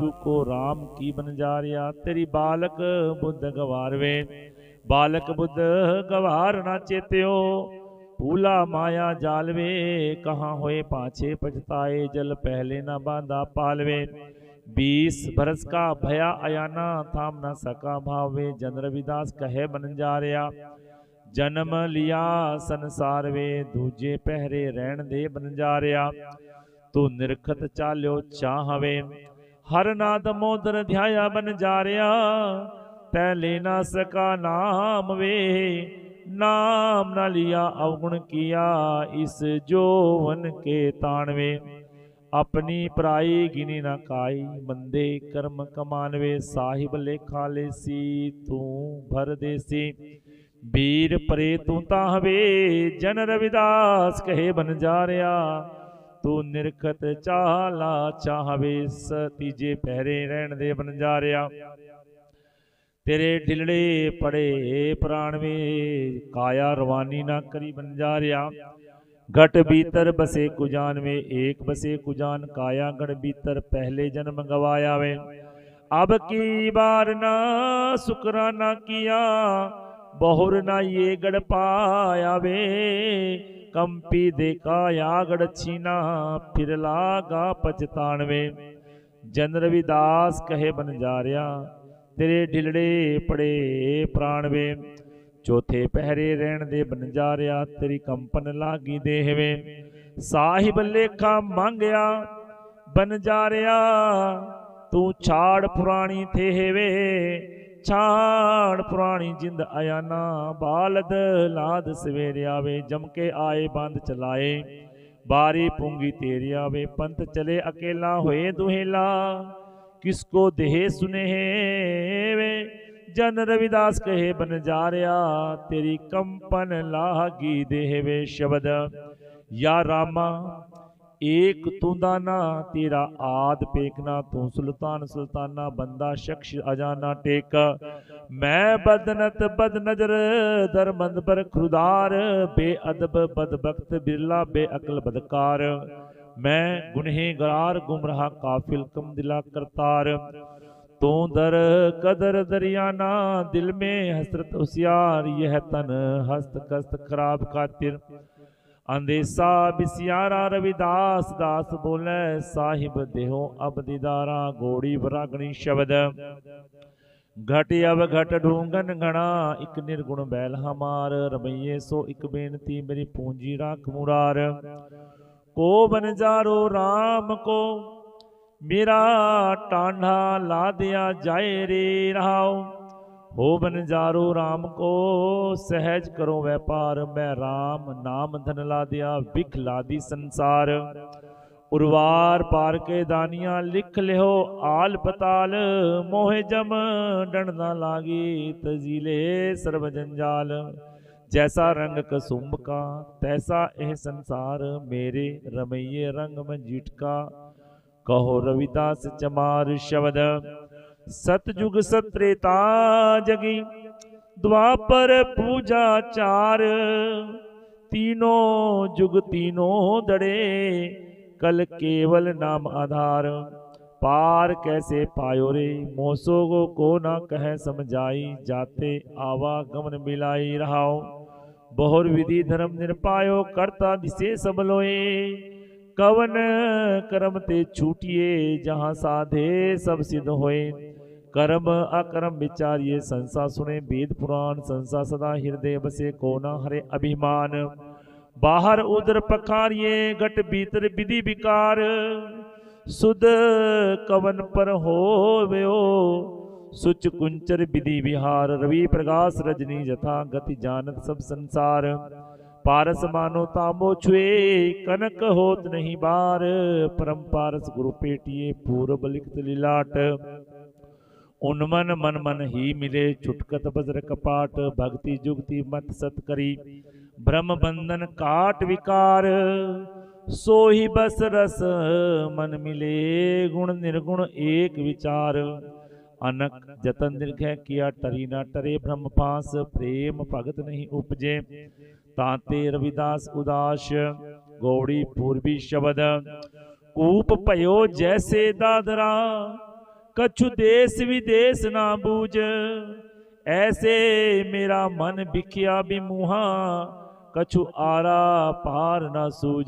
चूको राम की बन जारिया। तेरी बालक बुद्ध गवारवे, बालक बुद्ध गवार ना चेत्यो। भूला माया जालवे, कहाँ होए पाछे पछताए। जल पहले न बांधा पालवे, 20 बरस का भया अयाना। थाम न सका भावे, जन रविदास कहे बन जारिया। जन्म लिया संसार वे, दूजे पहरे रहन दे बन जारिया। तू निरखत चाल्यो चाहवे, हर नाद मोदर ध्याया बन जारिया। तै ले ना सका नाम वे, नाम न लिया अवगुण किया। इस जोवन के ताणवे, अपनी पराई गिनी न काई। मंदे कर्म कमानवे, साहिब लेखा लेसी। तू भर देसी, वीर परे तू ताहवे। जन रविदास कहे बन जारिया। तू निरखत चाला चाहवे, तीजे पहरे रहन दे बन जारिया। तेरे ढिलड़े पड़े प्राण में, काया रवानी ना करी बन जारिया। घट भीतर बसे कुजान में, एक बसे कुजान काया। गढ़ भीतर पहले जन्म गवाया वे, अब की बार ना शुक्राना किया। बहुर ना ये गढ़ पाया वे, कंपी देखा या गढ़ छीना। फिर लागा पछतानवे, जन रविदास कहे बन जारिया। तेरे ढिलड़े पड़े प्राण वे, चौथे पहरे रहन दे बन जारिया। तेरी कंपन लागी देह वे, साहिब लेखा मांगया बन जारिया। तू छाड़ पुरानी थे वे, छाड़ पुरानी जिंद अयाना। बालद लाद सवेरे आवे, जम के आए बंद चलाए। बारी पूंगी तेरी आवे, पंथ चले अकेला होए दुहेला। किसको देह सुने वे, जन रविदास कहे बन जारिया। तेरी कंपन लागी देह वे, शब्द या रामा एक तू दाना। तेरा आद पेकना, तू सुल्तान सुल्ताना। बंदा शख्स अजाना टेक, मैं बदनत बद नजर। दरमंद पर खुदार, बेअदब बदबख्त बिरला। बेअकल बदकार, मैं गुनहगार गुमराह काफिल कम दिला करतार। तू दर कदर दरियाना, दिल में हसरत होशियार। यह तन हस्त कस्त खराब खातिर, अंदेसा बिसियारा। रविदास दास बोले, साहिब देहो अब दीदारा। घोड़ी वरागणी शब्द, घट अव घट ढूंगन घना। एक निर्गुण बैल हमार, रमैये सो एक बेनती। मेरी पूंजी राख मुरार, को बन जारो राम को। मेरा टांढा ला दिया जाए रे रहाओ। हो बन जारो राम को, सहज करो व्यापार। मैं राम नाम धन ला दिया, बिख ला दी संसार। उर्वार पार के दानिया, लिख लिहो आल पताल। मोहे जम डंड ना लागी, तजीले सर्व जंजाल। जैसा रंग कसुम्भ का, तैसा यह संसार। मेरे रमैये रंग में जीटका, कहो रविदास चमार। शब्द सतयुग सत्रेता जगी, द्वापर पूजा चार। तीनों जुग तीनों दड़े, कल केवल नाम आधार। पार कैसे पायो रे, मोसो को ना कह समझाई। जाते आवागमन मिलाई रहाओ, बहुर विधि धर्म निरपायो। करता दिसे सब लोए, कवन कर्म ते छूटिए। जहाँ साधे सब सिद्ध होए, कर्म अकर्म विचारिए। संसा सुने वेद पुराण, संसा सदा हृदय बसे। को ना हरे अभिमान, बाहर उदर पखारिए। घट भीतर विधि विकार, सुध कवन पर होव्यो। सुच कुंचर विधि विहार, रवि प्रकाश रजनी जथा। गति जानत सब संसार, पारस मानो तांबो छुए। कनक होत नहीं बार, परम पारस गुरु पेटिए। पूर्व लिखत लीलाट, उन्मन मन मन ही मिले। छुटकत बज्र कपाट, भक्ति जुगति मत सत करी। ब्रह्म बंधन काट विकार, सोही बस रस मन मिले। गुण निर्गुण एक विचार, अनक जतन निर्घय किया। टरी ना टरे ब्रह्म पास, प्रेम भगत नहीं उपजे। ताते रविदास उदास, गौड़ी पूर्वी शब्द। कूप पयो जैसे दादरा, कछु देश विदेश ना बूझ, ऐसे मेरा मन बिखिया बिमुहा, कछु आरा पार ना सूझ।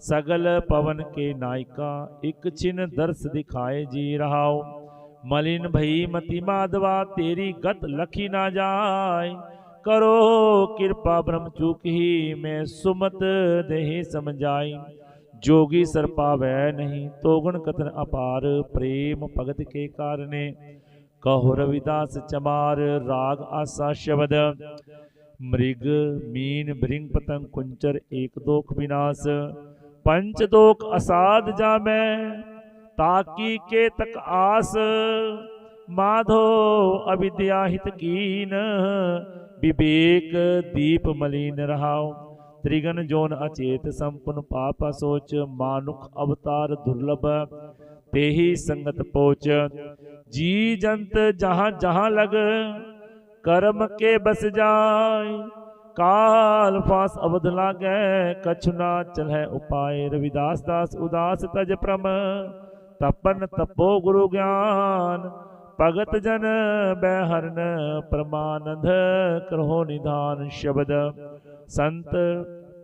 सगल पवन के नायका, एक छिन दर्श दिखाए जी रहाओ। मलिन भई मति माधवा, तेरी गत लखी ना जाय। करो कृपा ब्रह्म चूक ही, मैं सुमत देहि समझाई। जोगी सर पावै नहीं, तो गुण कथन अपार। प्रेम भगत के कारणे, कहो रविदास चमार। राग आसा शब्द, मृग मीन भृंग पतंग कुंचर, एक दोख विनाश। पंच दोख असाध जामै, ताकी के तक आस। माधो अविद्या हित कीन, विवेक दीप मलिन रहाओ। त्रिगन जोन अचेत संपुन पाप सोच, मानुख अवतार दुर्लभ तेहि संगत पोच। जी जंत जहाँ जहाँ लग, कर्म के बस जाय। काल फास अवध लागै, कछु ना चलै उपाय। रविदास दास उदास तज प्रम, तपन तपो गुरु ज्ञान। भगत जन बैहरन, परमानंद करहो निधान। शब्द संत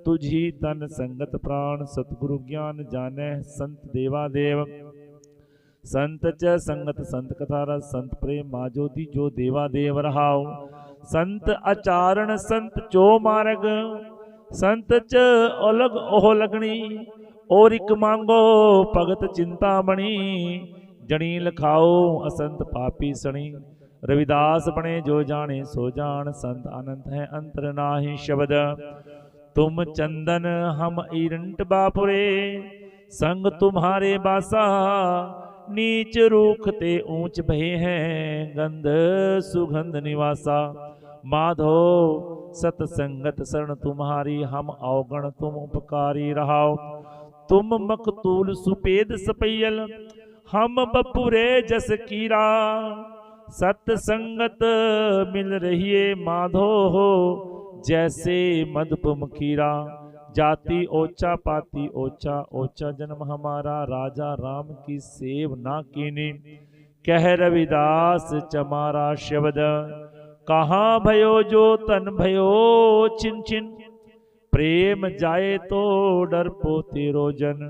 तुझी तन संगत प्राण, सतगुरु ज्ञान जानै संत देवा देव। संत च संगत संत कथा रस, संत प्रेम माजोदी जो देवा देव रहाओ। संत आचारण संत चो मार्ग, संत च अलग ओह लगनी। और इक मांगो भगत चिंतामणि, जनी लखाओ असंत पापी सणी। रविदास बने जो जाने सो जान, संत अनंत है अंतर नाहि। शब्द तुम चंदन हम ईरंट बापुरे, संग तुम्हारे बासा। नीच रूख ते ऊंच भये हैं, गंध सुगंध निवासा। माधो सतसंगत शरण तुम्हारी, हम अवगण तुम उपकारी रहाओ। तुम मकतूल सुपेद सपैयल, हम बपुरे जस कीरा। सतसंगत मिल रहिए माधो हो, जैसे मधुपम खीरा। जाति ओचा पाति ओचा, ओचा जन्म हमारा। राजा राम की सेव ना कीनी, कह रविदास चमारा। शब्द कहाँ भयो जो तन भयो छिन छिन, प्रेम जाए तो डर पो तेरो जन।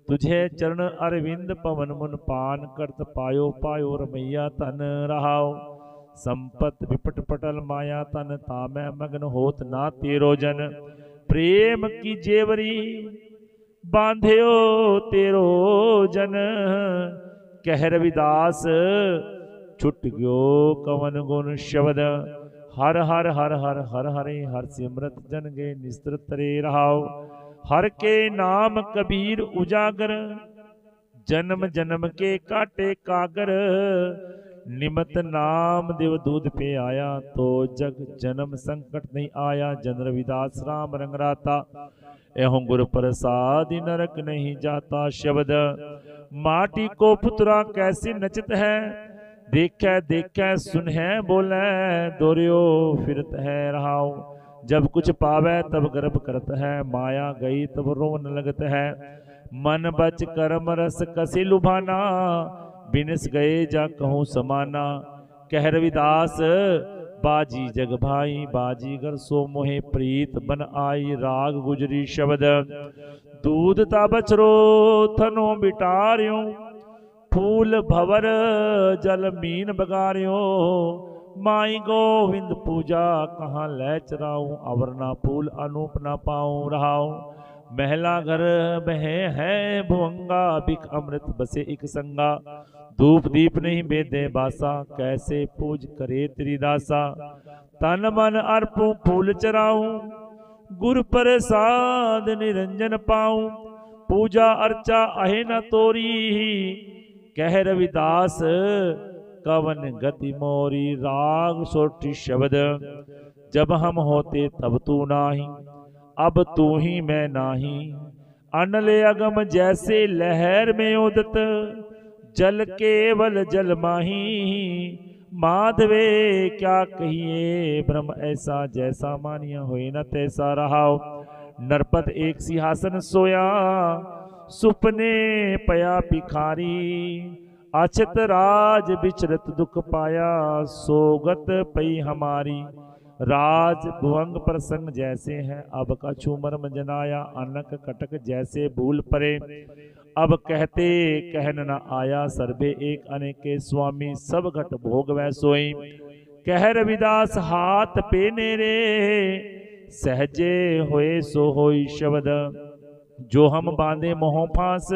तुझे चरण अरविंद पवन मुन, पान करत पायो पायो रमैया तन रहाओ। संपत विपट पटल माया तन, तामै मग्न होत ना तेरो जन। प्रेम की जेवरी बांध्यो तेरो जन, कह रविदास छुट गयो कवन गुण। शब्द हर हर हर हर हर हरे, हर सिमरत जन गे निस्तर तरे रहाओ। हर के नाम कबीर उजागर, जन्म जन्म के काटे कागर। निमत नाम देव दूध पे आया, तो जग जन्म संकट नहीं आया। जन रविदास राम रंगराता, एहों गुरु प्रसाद नरक नहीं जाता। शब्द माटी को पुतरा कैसे नचत है, देखे देखे सुन है बोले। दोरियो फिरत है रहाओ, जब कुछ पावे तब गर्भ करत है। माया गई तब रोन लगत है, मन बच कर्म रस कसी लुभाना। बिनस गए जा कहूँ समाना, कह रविदास बाजी जग भाई। बाजीगर सो मोहे प्रीत बन आई, राग गुजरी। शब्द दूध ता बछरो थनो बिटारियो, फूल भवर जल मीन बगारियो। माई गोविंद पूजा कहाँ लै चराऊं, अवरना फूल अनूप ना पाऊं रहाऊं। महला घर बहे है भुवंगा, बिक अमृत बसे एक संगा। धूप दीप नहीं बेदे बासा, कैसे पूज करे तेरी दासा। तन मन अर्पूं फूल चराऊं, गुर प्रसाद निरंजन पाऊं। पूजा अर्चा आहे न तोरी, कह रविदास कवन गति मोरी। राग सोठी। शब्द जब हम होते तब तू नाही, अब तू ही मैं नाही। अनल अगम जैसे लहर में उदत, जल केवल जल माही। माधवे क्या कहिए ब्रह्म ऐसा, जैसा मानिया होए न तैसा रहाओ। नरपत एक सिंहासन सोया, सुपने पया पिखारी। अछत राज विचरत दुख पाया, सोगत पई हमारी। राज भुवंग प्रसंग जैसे हैं, अब कछु मर्म जनाया। अनक कटक जैसे भूल परे, अब कहते कहन न आया। सर्वे एक अनेके स्वामी, सब घट भोग वै सोई। कह रविदास हाथ पे नेरे, सहजे होए सो होई शब्द। जो हम बांधे मोह फांस,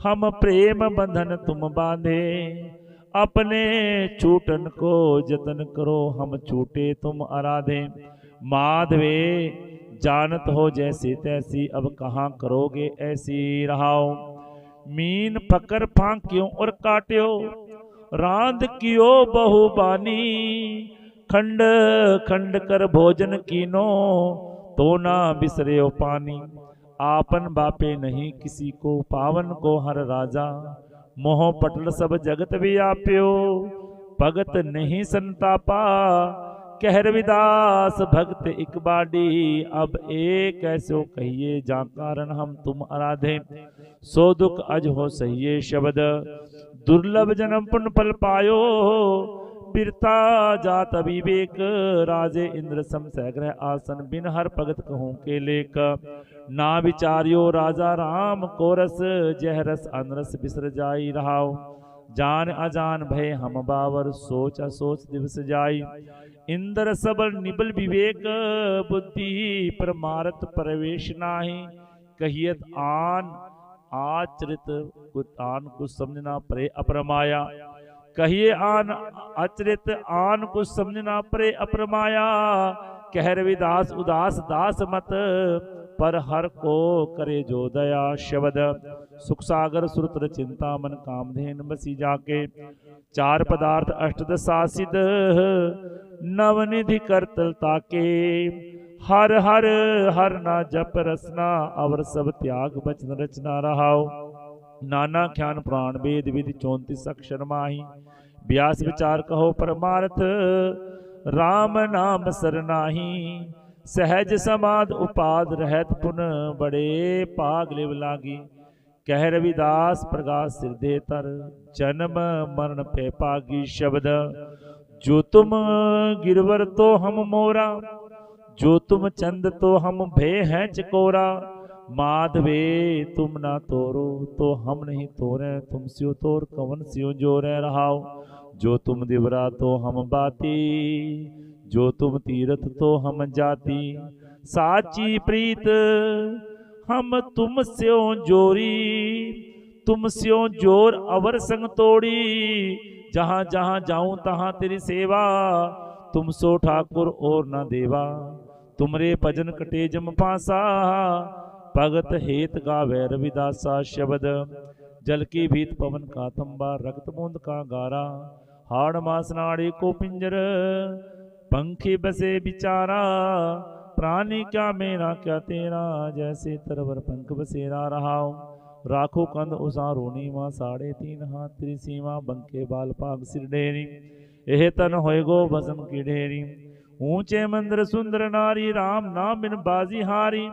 हम प्रेम बंधन तुम बांधे। अपने छूटन को जतन करो, हम छूटे तुम आराधे। माधवे जानत हो जैसे तैसी, अब कहाँ करोगे ऐसी रहाओ। मीन पकड़ फांक्यो और काट्यो, रांध कियो बहु बानी। खंड खंड कर भोजन कीनो, तो ना बिसरे पानी। आपन बापे नहीं किसी को, पावन को हर राजा। मोह पटल सब जगत व्याप्यो, भगत नहीं संतापा। कह रविदास भक्त इक बाडी, अब एक ऐसो कहिए जा कारण हम तुम आराधे। सो दुख अज हो सहिए शब्द, दुर्लभ जन्म पुण्य फल पायो। बिरता जात अविवेक, राजे इंद्र सम सैग्रह आसन। बिन हर भगत कहूँ के लेक, ना विचारियो राजा राम को रस। जह रस अनरस बिसर जाई रहाओ। जान अजान भय हम बावर, सोच असोच दिवस जाई। इंद्र सबल निबल विवेक, बुद्धि परमारत प्रवेश नाही। कहियत आन आचरित आन कुछ समझना परे अपरमाया। कहिए आन आचरित आन कुछ समझना परे अपरमाया। कह रविदास उदास दास मत, पर हर को करे जो दया शब्द। सुख सागर सुरतर चिंता मन, कामधेन बसी जाके। चार पदार्थ अष्टदश आसिद, नवनिधि करतल ताके। हर हर हर ना जप रसना, अवर सब त्याग बचन रचना रहाओ। नाना ख्यान पुराण वेद विधि 34 अक्षर माही। व्यास विचार कहो परमार्थ, राम नाम सरनाही। सहज समाध उपाद रहत पुन, बड़े पाग लिव लागी। कह रविदास प्रकाश सिर दे तर, जन्म मरण पे पागी शब्द। जो तुम गिरवर तो हम मोरा, जो तुम चंद तो हम भे हैं चकोरा। माधवे तुम ना तोरो, तो हम नहीं तोरे। तुम स्यो तोर कवन स्यो जोरे रहाओ। जो तुम दिवरा तो हम बाती, जो तुम तीरथ तो हम जाती। साची प्रीत हम तुम स्यो जोरी, तुम स्यो जोर अवर संग तोड़ी। जहाँ जहाँ जाऊं तहाँ तेरी सेवा, तुम सो ठाकुर और न देवा। तुमरे भजन कटे जम पासा, भगत हेत गावे रविदासा शब्द। जल की भीत पवन का तंबा, रक्त बूंद का गारा। हाड़ मास नाड़ी को पिंजर, पंखी बसे बिचारा। प्राणी क्या मेरा क्या तेरा, जैसे तरवर पंख बसेरा रहाओ। राखो कंद उसारोनी माँ, 3.5 हाथ तेरी सीमा। बंके बाल पाग सिर डेरी, एह तन होए गो भस्म की ढेरी। ऊंचे मंदिर सुंदर नारी, राम नाम बिन बाजी हारी।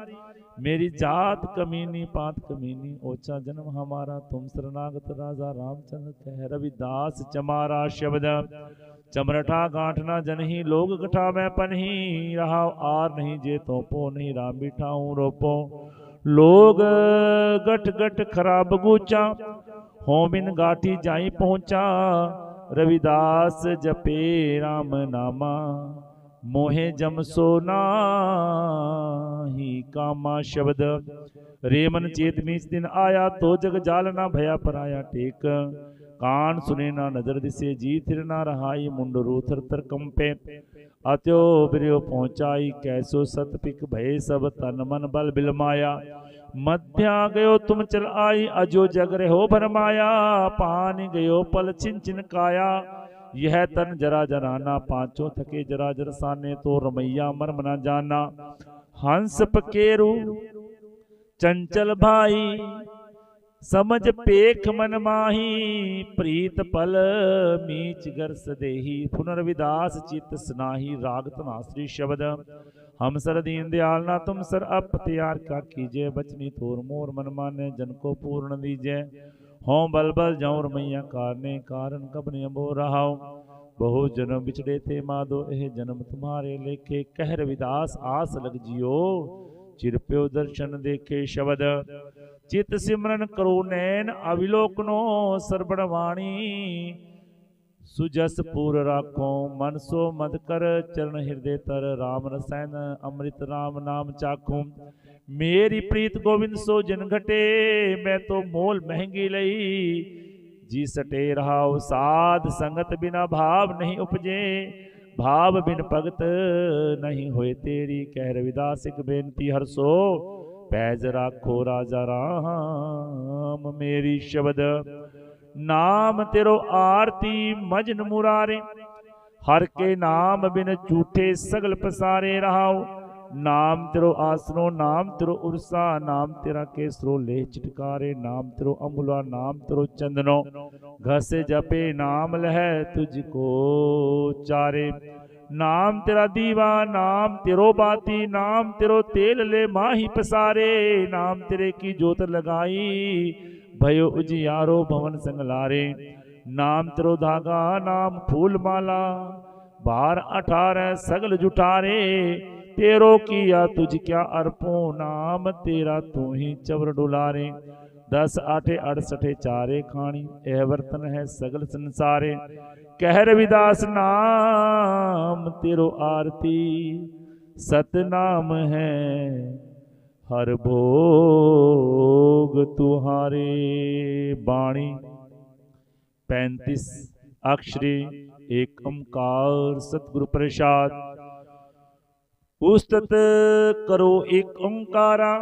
मेरी जात कमीनी पात कमीनी, ओछा जन्म हमारा। तुम शरणागत राजा रामचंद्र, कह रविदास चमारा शब्द। चमरठा गांठना जनही, लोग गठा मैं पनही। रहा आर नहीं जे तो पो, नहीं राम बिठाऊं रोपो। लोग गठ गठ खराब गूचा, होमिन गाठी जाई पहुंचा। रविदास जपे राम नामा, मोहे जम सोना ही कामा शब्द। रेमन चेत मीच दिन आया, तो जग जाल ना भया पराया टेक। कान सुने ना नजर दिसे, जी थिर ना रहाई। मुंड रूथर तर कंपे, अत्यो बिरयो पहुंचाई। कैसो सत पिक भय, सब तन मन बल बिलमाया। मध्या गयो तुम चल आई, अजो जग रहो भरमाया। पानी गयो पल छिन छिन काया, यह तन जरा जराना। पांचों थके जरा जर साने, तो रमैया मर्म ना जाना। हंस पकेरू चंचल भाई, समझ पेख मन माही। प्रीत पल मीच गरस देही, पुनर्विदास चित स्नाही। राग तनाश्री शब्द, हम सर दीन दयाल ना तुम सर। अब त्यार का कीजिए, बचनी तोर मोर मन माने। जन को पूर्ण दीजिए, हों बल बल जाऊं रमैया कारने कारण कबने अम्बो रहाओ। बहु जन्म बिछड़े थे माधो एह जन्म तुम्हारे लेखे। कह रविदास आस लग जियो चिर प्यो दर्शन देखे। शब्द चित सिमरन करो नैन अविलोकनो सरबण वाणी। सुजस पूर राखो मन सो मद कर चरण हृदय तर। राम रसायन अमृत राम नाम चाखूं। मेरी प्रीत गोविंद सो जन घटे मैं तो मोल महंगी लई। जी सटे रहाओ साध संगत बिना भाव नहीं उपजे। भाव बिन भगत नहीं होए तेरी। कह रविदास एक बेनती हर सो पैज राखो राजा राम मेरी। शब्द नाम तेरो आरती मजन मुरारे। हर के नाम बिन झूठे सगल पसारे रहाओ। नाम तेरो आसनो नाम तेरो उर्सा। नाम तेरा केसरो ले चिटकारे। नाम तेरो अमुला नाम तेरो चंदनो। घस जपे नाम लह तुझको चारे। नाम तेरा दीवा नाम तेरो बाती। नाम तेरो तेल ले माही पसारे। नाम तेरे की जोत लगाई भयो उजियारो भवन संगलारे। नाम तेरो धागा नाम फूल माला। बार 18 सगल जुटारे। तेरो किया तुझ क्या अर्पो। नाम तेरा तू ही चवर डुलारे। 10 8 68 चारे खानी एह वर्तन है सगल संसारे। कह रविदास नाम तेरो आरती सतनाम है हर भोग तुहारे। बाणी 35 अक्षरी एक ओंकार सतगुरु प्रसाद। उस्तत करो एक ओंकारा।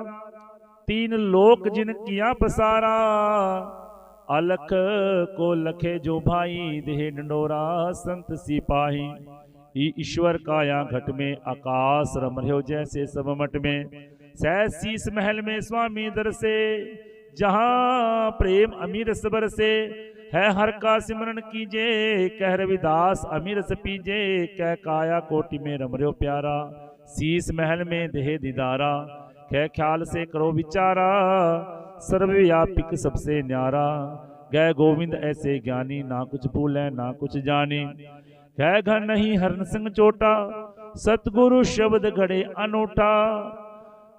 3 लोक जिन किया पसारा। अलख को लखे जो भाई देह डंडोरा संत सिपाही। ईश्वर काया घट में आकाश रम रह्यो जैसे सब मट में। सह शीस महल में स्वामी दर से जहां प्रेम अमीर सबर से। है हर का सिमरन कीजे कह रविदास अमीर से पीजे। कह काया कोटि में रम रह्यो प्यारा। शीस महल में देह दीदारा। कह ख्याल से करो विचारा। सर्वव्यापिक सबसे न्यारा। गए गोविंद ऐसे ज्ञानी ना कुछ भूले ना कुछ जानी। कह घन नहीं हरन संग चोटा। सतगुरु शब्द घड़े अनोटा।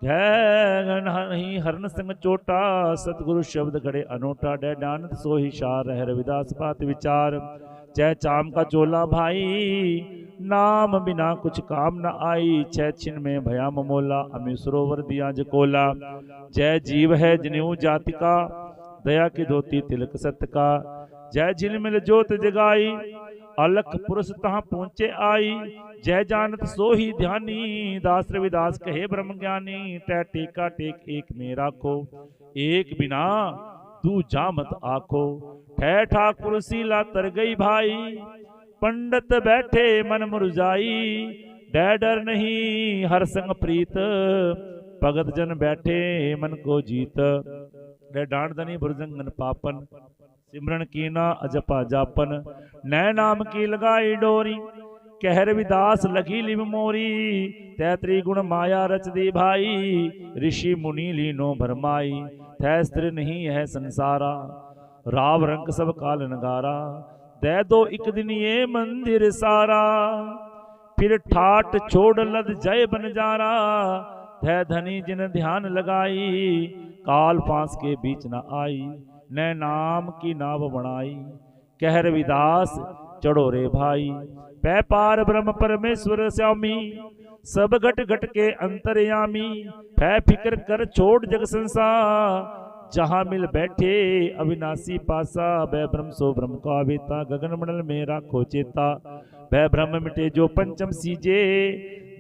नहीं हरन संग चोटा। सतगुरु शब्द घड़े अनोटा। डे डानत सो ही शार रह रविदास बात विचार। जय चाम का चोला भाई नाम बिना कुछ काम न आई। 6 छिन में भया ममोला अमी सरोवर दिया जकोला। जय जीव है जनेऊ जाति का दया की धोती तिलक सत्य का। जय झिलमिल जोत जगाई अलख पुरुष तहाँ पहुँचे आई। जय जानत सो ही ध्यानी दास रविदास कहे ब्रह्म ज्ञानी। टह टेका टेक एक में राखो एक बिना दू जामत आखो। ठह ठाकुर सीला तर गई भाई पंडित बैठे मन मुरझाई। डर डर नहीं हर संग प्रीत भगत जन बैठे मन को जीत। डर डांड दनी बुरजंगन पापन सिमरन की ना अजपा जापन। नै नाम की लगाई डोरी कह रविदास लगी लिव मोरी। 33 गुण माया रच दी भाई ऋषि मुनि लीनो भरमाई। थे स्त्री नहीं है संसारा राव रंग सब काल नगारा। दे दो एक दिन ये मंदिर सारा फिर ठाट छोड़ लद जय बन जारा। थे धनी जिन ध्यान लगाई काल फांस के बीच न आई। न नाम की नाव बनाई कह रविदास चढ़ो रे भाई। पै पार ब्रह्म परमेश्वर श्यामी सब घट घट के अंतर्यामी। है फिक्र कर छोड़ जग संसार जहां मिल बैठे अविनाशी पासा। वह ब्रह्म सो ब्रह्म का बेता गगन मंडल में राखो चेता। वह ब्रह्म मिटे जो पंचम सीजे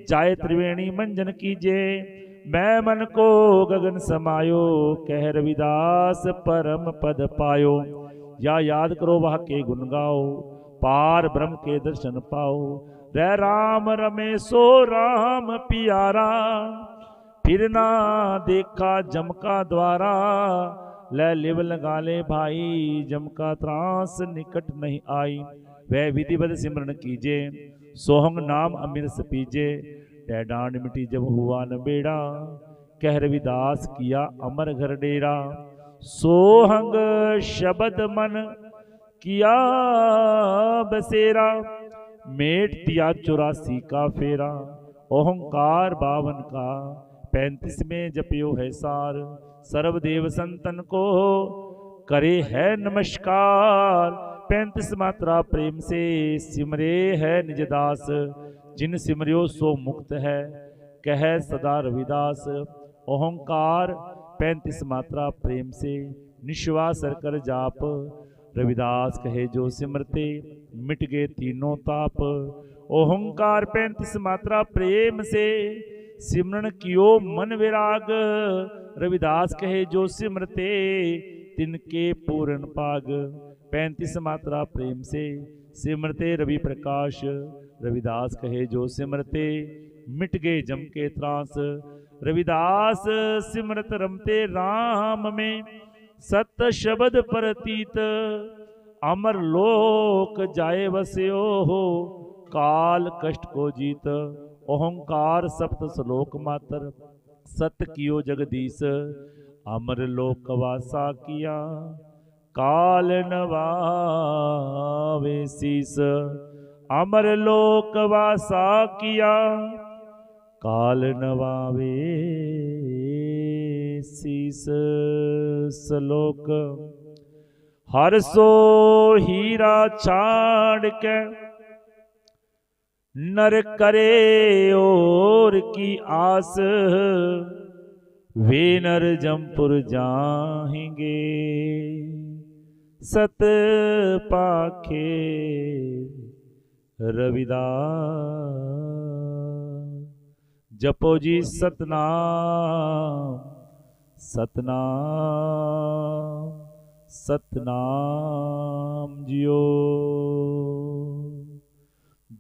जाए त्रिवेणी मंजन कीजे। मैं मन को गगन समायो कह रविदास परम पद पायो। या याद करो वह के गुण गाओ पार ब्रह्म के दर्शन पाओ। रे राम रमे सो राम पियारा फिर ना देखा जम का द्वारा। ले लिव लगा ले भाई जम का त्रास निकट नहीं आई। वह विधिवत सिमरन कीजे सोहंग नाम अमीर सपीजे। डै डांड मिटी जब हुआ न बेड़ा कह रविदास किया अमर घर डेरा। सोहंग शब्द मन किया बसेरा, मेट दिया 84 का फेरा। ओंकार 52 का 35 में जपियो है सार। सर्वदेव संतन को करे है नमस्कार। 35 मात्रा प्रेम से सिमरे है निजदास। जिन सिमरियो सो मुक्त है कह सदा रविदास। ओंकार 35 मात्रा प्रेम से निश्वास कर जाप। रविदास कहे जो सिमरते मिट गए तीनों ताप। ओंकार 35 मात्रा प्रेम से सिमरन कियो मन विराग। रविदास कहे जो सिमरते तिनके पूर्ण पाग। 35 मात्रा प्रेम से सिमरते रवि प्रकाश। रविदास कहे जो सिमरते मिट गए जम के त्रास। रविदास सिमरत रमते राम में सत शब्द प्रतीत। अमर लोक जाए वस्यो हो काल कष्ट को जीत। ओंकार सप्त श्लोक मात्र सत कियो जगदीश। अमर लोक वासा किया काल नवावे शीस। अमर लोक वासा किया काल नवावे शीस। श्लोक हर सो हीरा छाड़ के नर करे और की आस। वे नर जमपुर जाएंगे सत पाखे रविदास। जपो जी सतनाम सतनाम सतनाम जियो।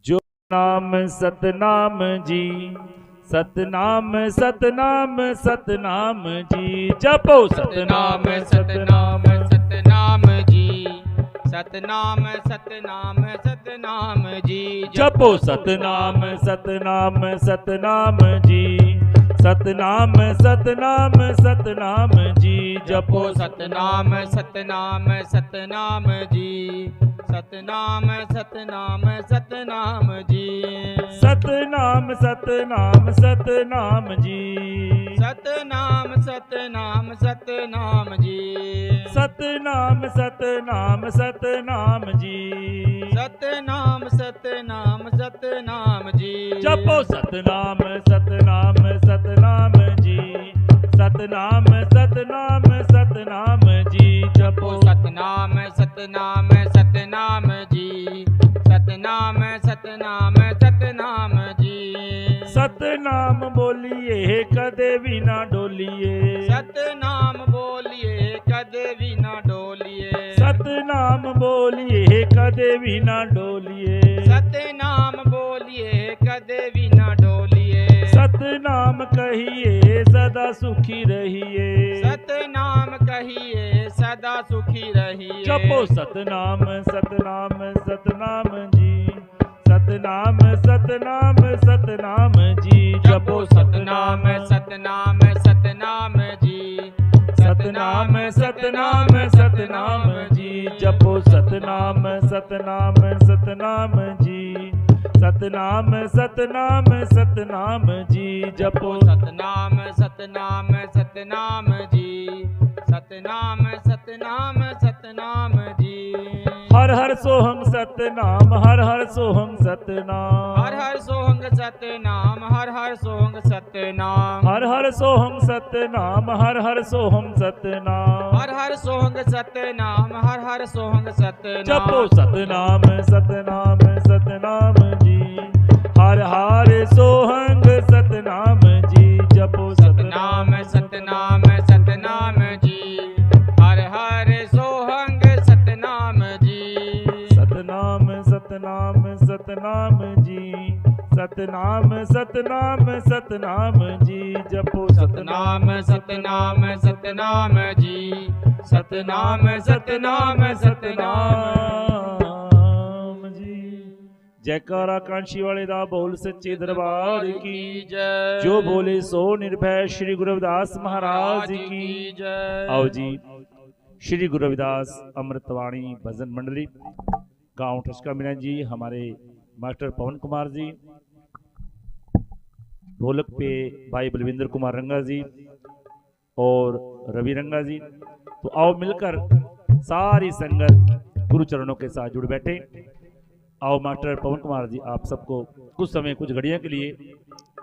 जो नाम सतनाम जी सतनाम सतनाम सतनाम जी। जपो सतनाम सतनाम सतनाम जी सतनाम सतनाम सतनाम जी। जपो सतनाम सतनाम सतनाम जी सतनाम सतनाम सतनाम जी। जपो सतनाम सतनाम सतनाम जी सतनाम सतनाम सतनाम जी। सतनाम सतनाम सतनाम जी सतनाम सतनाम सतनाम जी सतनाम सतनाम सतनाम जी सतनाम सतनाम सतनाम जी। जपो सतनाम सतनाम सतनाम जी सतनाम सतनाम सतनाम जी। जपो सतनाम सतनाम सतनाम जी सतनाम सतनाम सतनाम जी। सतनाम बोलिए कदे भी ना डोलिए। सतनाम बोलिए कदे भी ना डोलिए। सतनाम बोलिए कदे भी ना डोलिए। सतनाम बोलिए कदे भी ना डोलिए। सतनाम कहिए सदा सुखी रहिए। सतनाम कहिए सदा सुखी रहिए। जपो सतनाम सतनाम सतनाम जी सतनाम सतनाम सतनाम जी। जपो सतनाम सतनाम सतनाम जी सतनाम सतनाम सतनाम जी। जपो सतनाम सतनाम सतनाम जी सतनाम सतनाम सतनाम जी। जपो सतनाम सतनाम सतनाम जी सतनाम सतनाम सतनाम जी। हर हर सोहम सतनाम हर हर सोहम सतनाम। हर हर सोहंग सतनाम हर हर सोहंग सतनाम। हर हर सोहम सतनाम हर हर सोहम सतनाम। हर हर सोहंग सतनाम हर हर सोहंग सतनाम। जपो सतनाम सतनाम सतनाम जी हर हर सोहंग सतनाम जी। जपो सतनाम सतनाम सतनाम जी हर हर सोहंग सतनाम जी। सतनाम सतनाम सतनाम जी सतनाम सतनाम सतनाम जी। जपो सतनाम सतनाम सतनाम जी सतनाम सतनाम सतनाम जी। जयकारा कांशी वाले दा बोल सच्चे दरबार की जय। जो बोले सो निर्भय श्री गुरु रविदास महाराज की जय। आओ जी श्री गुरु रविदास अमृतवाणी भजन मंडली गांव ठसका मीना जी, हमारे मास्टर पवन कुमार जी, ढोलक पे भाई बलविंदर कुमार रंगा जी और रवि रंगा जी। तो आओ मिलकर सारी संगत गुरु चरणों के साथ जुड़ बैठे। आओ मास्टर पवन कुमार जी आप सबको कुछ समय कुछ घड़ियों के लिए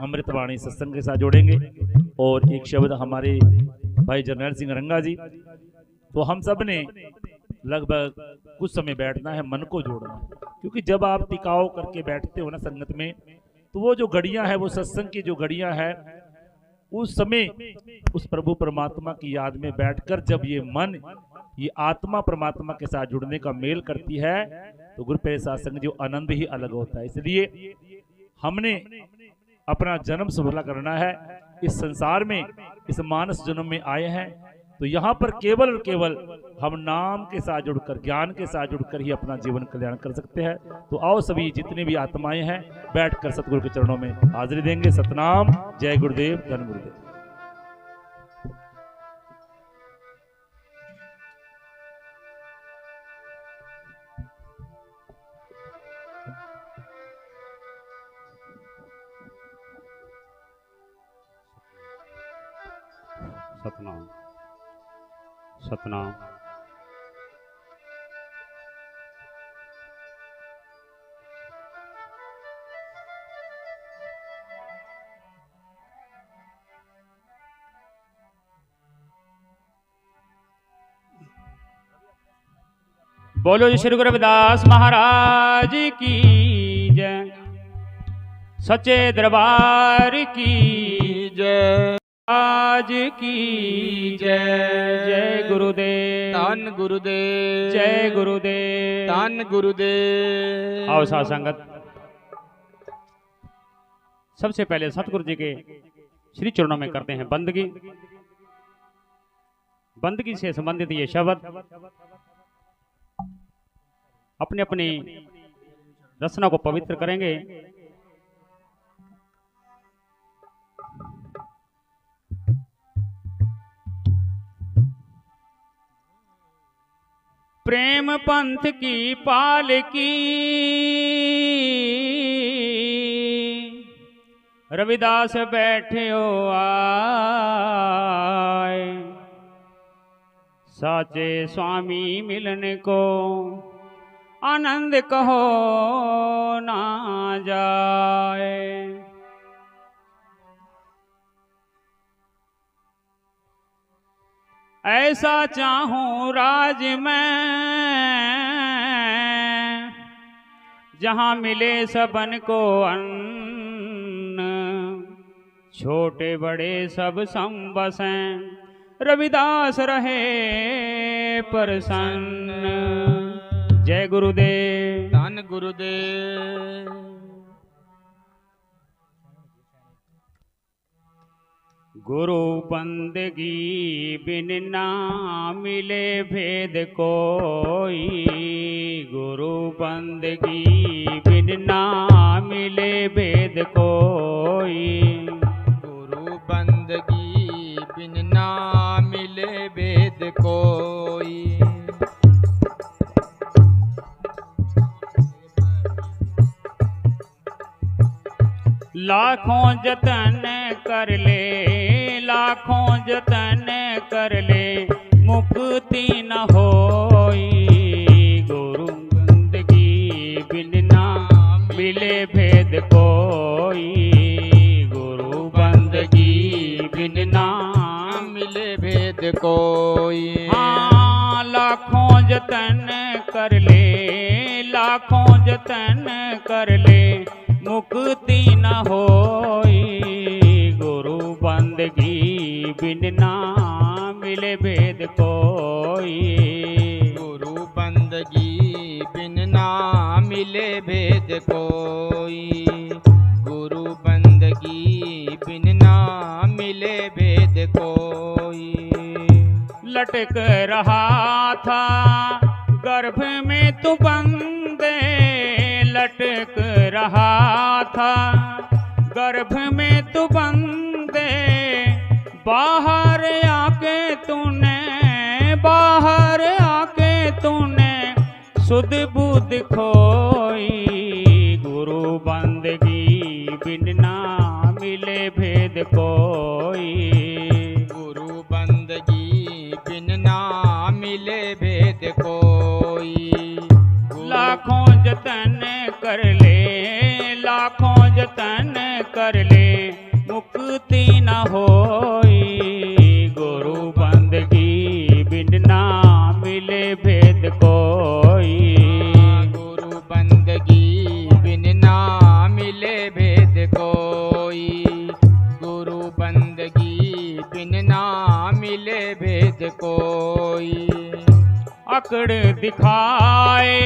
अमृतवाणी सत्संग के साथ जोड़ेंगे और एक शब्द हमारे भाई जरनैल सिंह रंगा जी। तो हम सब ने लगभग कुछ समय बैठना है, मन को जोड़ना है, क्योंकि जब आप टिकाव करके बैठते हो ना संगत में, तो वो जो घड़ियां है, वो सत्संग की जो घड़ियां है, उस समय उस प्रभु परमात्मा की याद में बैठकर जब ये मन, ये आत्मा परमात्मा के साथ जुड़ने का मेल करती है, तो गुरु प्यारे सत्संग जो आनंद ही अलग होता है। इसलिए हमने अपना जन्म सफला करना है, इस संसार में, इस मानस जन्म में आए हैं, तो यहाँ पर केवल और केवल हम नाम के साथ जुड़कर, ज्ञान के साथ जुड़कर ही अपना जीवन कल्याण कर सकते हैं। तो आओ सभी जितने भी आत्माएं हैं बैठकर सतगुरु के चरणों में हाजिरी देंगे। सतनाम, जय गुरुदेव, धन गुरुदेव। सतनाम सतनाम। बोलो जी श्री गुरु रविदास महाराज की जय, सच्चे दरबार की जय, आज की जय। जय गुरुदेव, धन गुरुदेव, जय गुरुदेव, धन गुरुदेव। आओ साथ संगत, सबसे पहले सतगुरु जी के श्री चरणों में करते हैं बंदगी। बंदगी से संबंधित ये शब्द अपनी अपनी रचना को पवित्र करेंगे। प्रेम पंथ की पालकी रविदास बैठे हो आए, साचे स्वामी मिलने को आनंद कहो ना जाए। ऐसा चाहूं राज में जहां मिले सबन को अन्न, छोटे बड़े सब संबसें रविदास रहे प्रसन्न। जय गुरुदेव, धन गुरुदेव। गुरु बंदगी बिन ना मिले भेद कोई, गुरु बंदगी बिन ना मिले भेद कोई, गुरु बंदगी बिन ना मिले भेद कोई। लाखों जतन कर ले, लाखों जतन कर ले, मुक्ति न होई, गुरु बंदगी बिन ना मिले भेद कोई, गुरु बंदगी बिन ना मिले भेद कोई। हाँ, लाखों जतन कर ले, लाखों जतन कर ले, मुक्ति न होई, गुरु बंदगी बिन ना मिले भेद कोई, गुरु बंदगी बिन ना मिले भेद कोई, गुरु बंदगी बिन ना मिले भेद कोई। लटक रहा था गर्भ में तू बंदे, लटक रहा था गर्भ में तू बंदे, बाहर आके तूने बाहर सुध बुध खोई, गुरु बंदगी बिन ना मिले भेद कोई। गुरु बंदगी बिन ना मिले भेद कोई। लाखों जतन कर ले, लाखों जतन कर ले, मुक्ति न होई। गुरु बंदगी बिन ना मिले भेद कोई। गुरु बंदगी बिन ना मिले भेद कोई। गुरु बंदगी बिन ना मिले भेद कोई। अकड़ दिखाए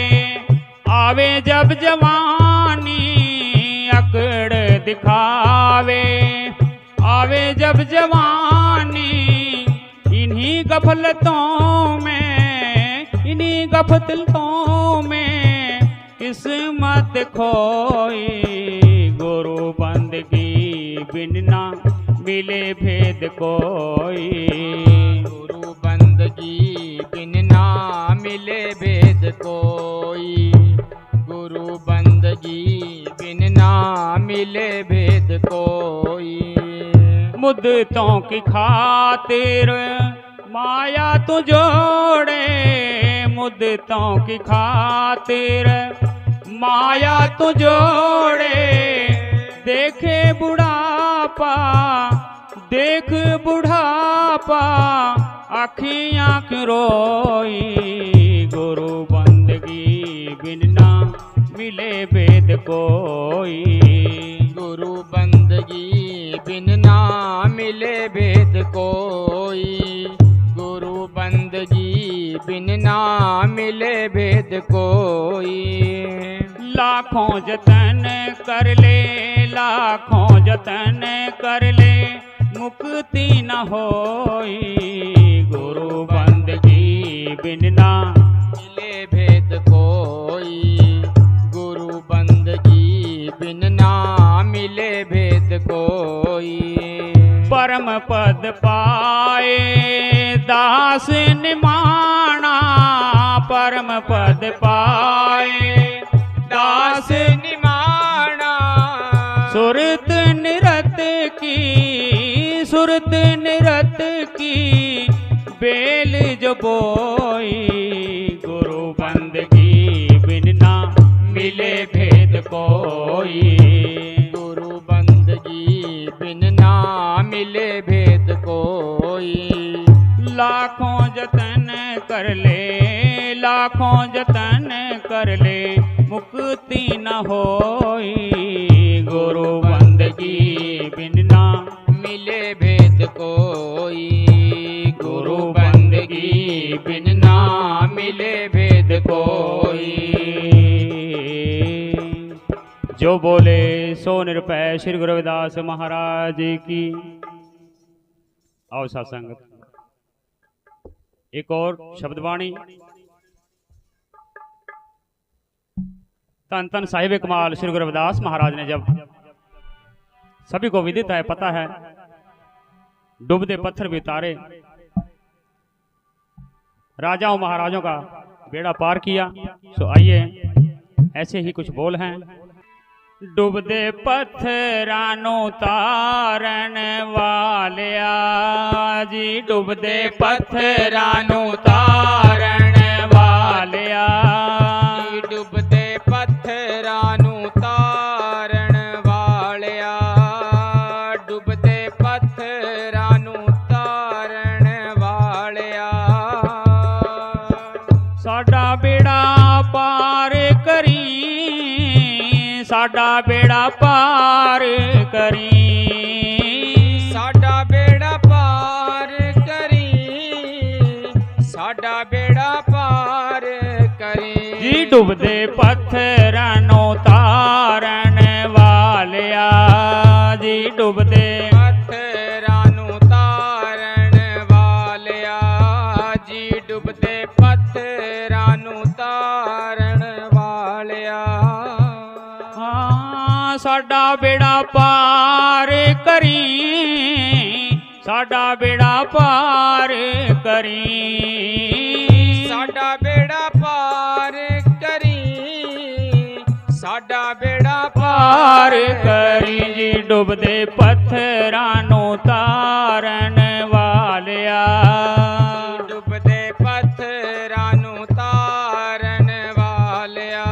आवे जब जवानी, अकड़ दिखावे आवे जब जवानी। इन्हीं गफलतों में, इन्हीं गफलतों में किस्मत खोई। गुरु बंदगी बिन ना मिले भेद कोई। गुरु बंदगी बिन ना मिले भेद कोई। गुरु बंदगी बिन ना मिले भेद कोई। मुद्दतों की खातिर माया तू जोड़े, मुद्दतों की खातिर माया तू जोड़े। देखे बुढ़ापा, देख बुढ़ापा, आँखियाँ क्यों रोई। गुरु बंदगी बिन ना मिले भेद कोई। गुरु बंदगी बिन ना मिले भेद कोई। गुरु बंदगी बिन ना मिले भेद कोई। लाखों जतन कर ले, लाखों जतन कर ले, मुक्ति न होई। गुरु बंदगी बिन ना मिले भेद कोई। गुरु बंदगी बिन ना मिले भेद कोई। परम पद पाए दास निमाना, परम पद पाए दास निमाना। सुरत निरत की, सुरत निरत की, बेल जो बोई। गुरु बंदगी बिन ना मिले भेद कोई। गुरु बंदगी बिन ना मिले भेद कोई। लाखों जतन कर ले, लाखों जतन कर ले, मुक्ति न होई। गुरु बंदगी बिन ना मिले भेद कोई। गुरु बंदगी बिन ना मिले भेद कोई। जो बोले सो निरपय श्री गुरु रविदास महाराज की। आओ सत्संग एक और शब्दवाणी। तन तन साहिब कमाल श्री गुरु रविदास महाराज ने जब, सभी को विदित है, पता है, डूबते पत्थर भी उतारे, राजाओं महाराजों का बेड़ा पार किया। सो आइए ऐसे ही कुछ बोल हैं। डूबते पत्थरानो तारन वालिया जी, डूबते पत्थरानो तारन वालिया। डूबते पत्थरानो तारण वालिया। डूबते पत्थरानो तारण वालिया। साडा बेड़ा पार करी, साडा बेड़ा पार करी। साडा बेड़ा पार करी। साडा बेड़ा पार करी। जी डूबते पत्थरानो तारण वालिया जी, डूबते पत्थरानो तारण वालिया जी। डूबते पत्थरानो तारण वालिया। साडा बेड़ा पार करी, साडा बेड़ा पार करी। साडा बेड़ा पार ਸਾਡਾ ਬੇੜਾ ਪਾਰ ਕਰੀ ਜੀ ਡੁੱਬਦੇ ਪੱਥਰਾਂ ਨੂੰ ਤਾਰਨ ਵਾਲਿਆ ਡੁੱਬਦੇ ਪੱਥਰਾਂ ਨੂੰ ਤਾਰਨ ਵਾਲਿਆ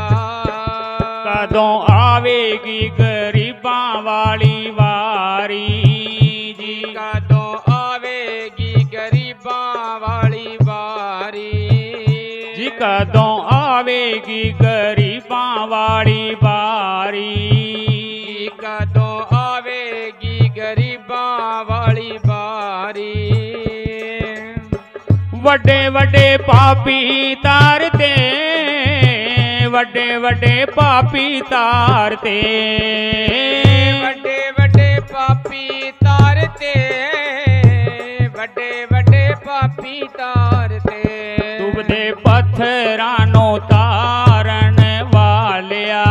ਕਦੋਂ ਆਵੇਗੀ ਗਰੀਬਾਂ ਵਾਲੀ ਵਾਰੀ ਜੀ ਕਦੋਂ ਆਵੇਗੀ ਗਰੀਬਾਂ ਵਾਲੀ ਵਾਰੀ ਜੀ ਕਦੋਂ ਆਵੇਗੀ ਗਰੀਬਾਂ ਵਾਲੀ ਵਾਰੀ ਕਦੋਂ ਆਵੇਗੀ ਗਰੀਬਾਂ ਵਾਲੀ ਵਾਰੀ ਵੱਡੇ ਵੱਡੇ ਪਾਪੀ ਤਾਰਤੇ ਵੱਡੇ ਵੱਡੇ ਪਾਪੀ ਤਾਰਤੇ ਵੱਡੇ ਵੱਡੇ ਪਾਪੀ ਤਾਰਤੇ ਵੱਡੇ ਵੱਡੇ ਪਾਪੀ ਤਾਰਤੇ ਡੁੱਬਦੇ ਪੱਥਰਾਂ ਨੂੰ ਤਾਰਨ ਵਾਲਿਆ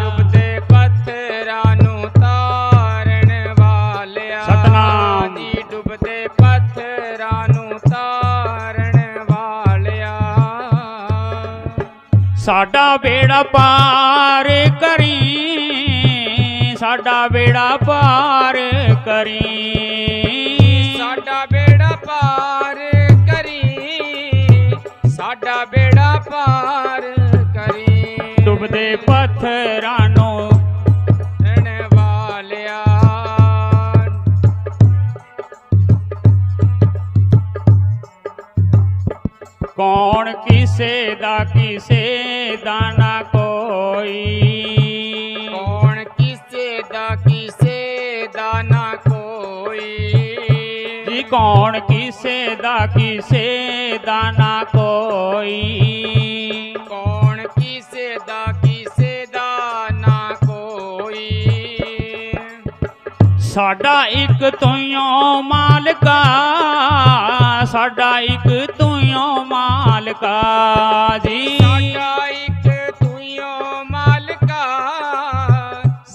ਡੁੱਬਦੇ ਪੱਥਰਾਂ ਨੂੰ ਤਾਰਨ ਵਾਲਿਆ ਸਤਨਾਮ। ਜੀ ਡੁੱਬਦੇ ਪੱਥਰਾਂ ਨੂੰ ਤਾਰਨ ਵਾਲਿਆ ਸਾਡਾ ਬੇੜਾ ਪਾਰ ਕਰੀ ਸਾਡਾ ਬੇੜਾ ਪਾਰ ਕਰੀ ਸਾਡਾ ਬੇੜਾ ਪਾਰ ਕਰੀ ਸਾਡਾ ਬੇੜਾ ਪਾਰ ਕਰੀ ਡੁੱਬਦੇ ਪੱਥਰਾਂ ਨੂੰ ਰਹਿਣ ਵਾਲਿਆ ਕੌਣ ਕਿਸੇ ਦਾ ਨਾ ਕੋਈ ਕੌਣ ਕਿਸੇ ਦਾ ਨਾ ਕੋਈ ਜੀ ਕੌਣ ਕਿਸੇ ਦਾ ਨਾ ਕੋਈ ਕੌਣ ਕਿਸੇ ਦਾ ਨਾ ਕੋਈ ਸਾਡਾ ਇੱਕ ਤੂੰ ਮਾਲਕਾ ਸਾਡਾ ਇੱਕ ਤੂੰ ਮਾਲਕਾ ਜੀ ਸਾਡਾ ਇੱਕ ਤੂੰ ਮਾਲਕਾ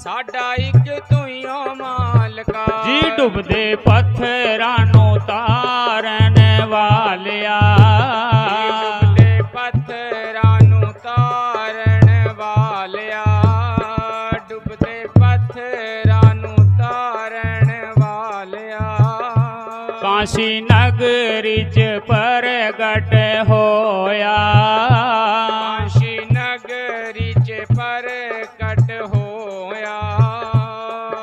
ਸਾਡਾ ਇੱਕ ਤੂੰ ਮਾਲਕਾ ਜੀ ਡੁੱਬਦੇ ਪੱਥਰਾਂ ਨੂੰ ਤਾਰਨ ਵਾਲਿਆ ਡੁੱਬਦੇ ਪੱਥਰਾਂ ਨੂੰ ਤਾਰਨ ਵਾਲਿਆ ਡੁੱਬਦੇ ਪੱਥਰਾਂ ਨੂੰ ਤਾਰਨ ਵਾਲਿਆ ਕਾਸ਼ੀ ਨਗਰੀ ਚ ਪ੍ਰਗਟ ਹੋਇਆ ਕਾਸ਼ੀ ਨਗਰੀ ਚ ਪ੍ਰਗਟ ਹੋਇਆ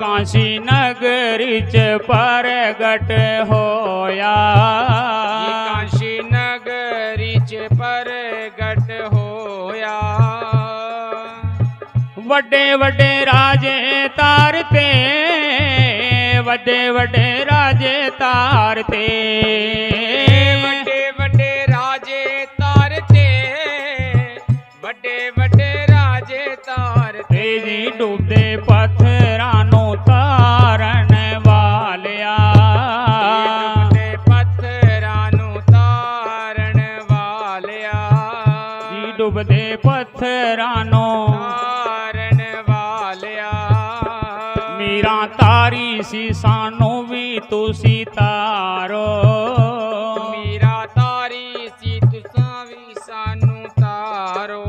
ਕਾਸ਼ੀ ਨਗਰੀ ਚ ਪ੍ਰਗਟ ਹੋਇਆ ਕਾਸ਼ੀ ਨਗਰੀ ਚ ਪ੍ਰਗਟ ਹੋਇਆ ਵੱਡੇ ਵੱਡੇ ਰਾਜੇ ਤਾਰਤੇ ਵੱਡੇ ਵੱਡੇ ਰਾਜੇ ਤਾਰਤੇ ਵੱਡੇ ਵੱਡੇ ਰਾਜੇ ਤਾਰਤੇ ਵੱਡੇ ਵੱਡੇ ਰਾਜੇ ਤਾਰਤੇ ਜੀ ਡੁੱਬਦੇ ਪੱਥਰਾਂ ਨੂੰ ਤਾਰਨ ਵਾਲਿਆ ਡੁੱਬਦੇ ਪੱਥਰਾਂ ਨੂੰ ਤਾਰਨ ਵਾਲਿਆ ਜੀ ਡੁੱਬਦੇ ਪੱਥਰਾਂ ਨੂੰ ਤਾਰਨ ਵਾਲਿਆ ਮੀਰਾਂ ਤਾਰੀ ਸੀ ਸਾਨੂੰ ਵੀ ਤੁਸੀਂ ਤਾਰੋ ਮੀਰਾ ਤਾਰੀ ਸੀ ਤੁਸਾਂ ਵੀ ਸਾਨੂੰ ਤਾਰੋ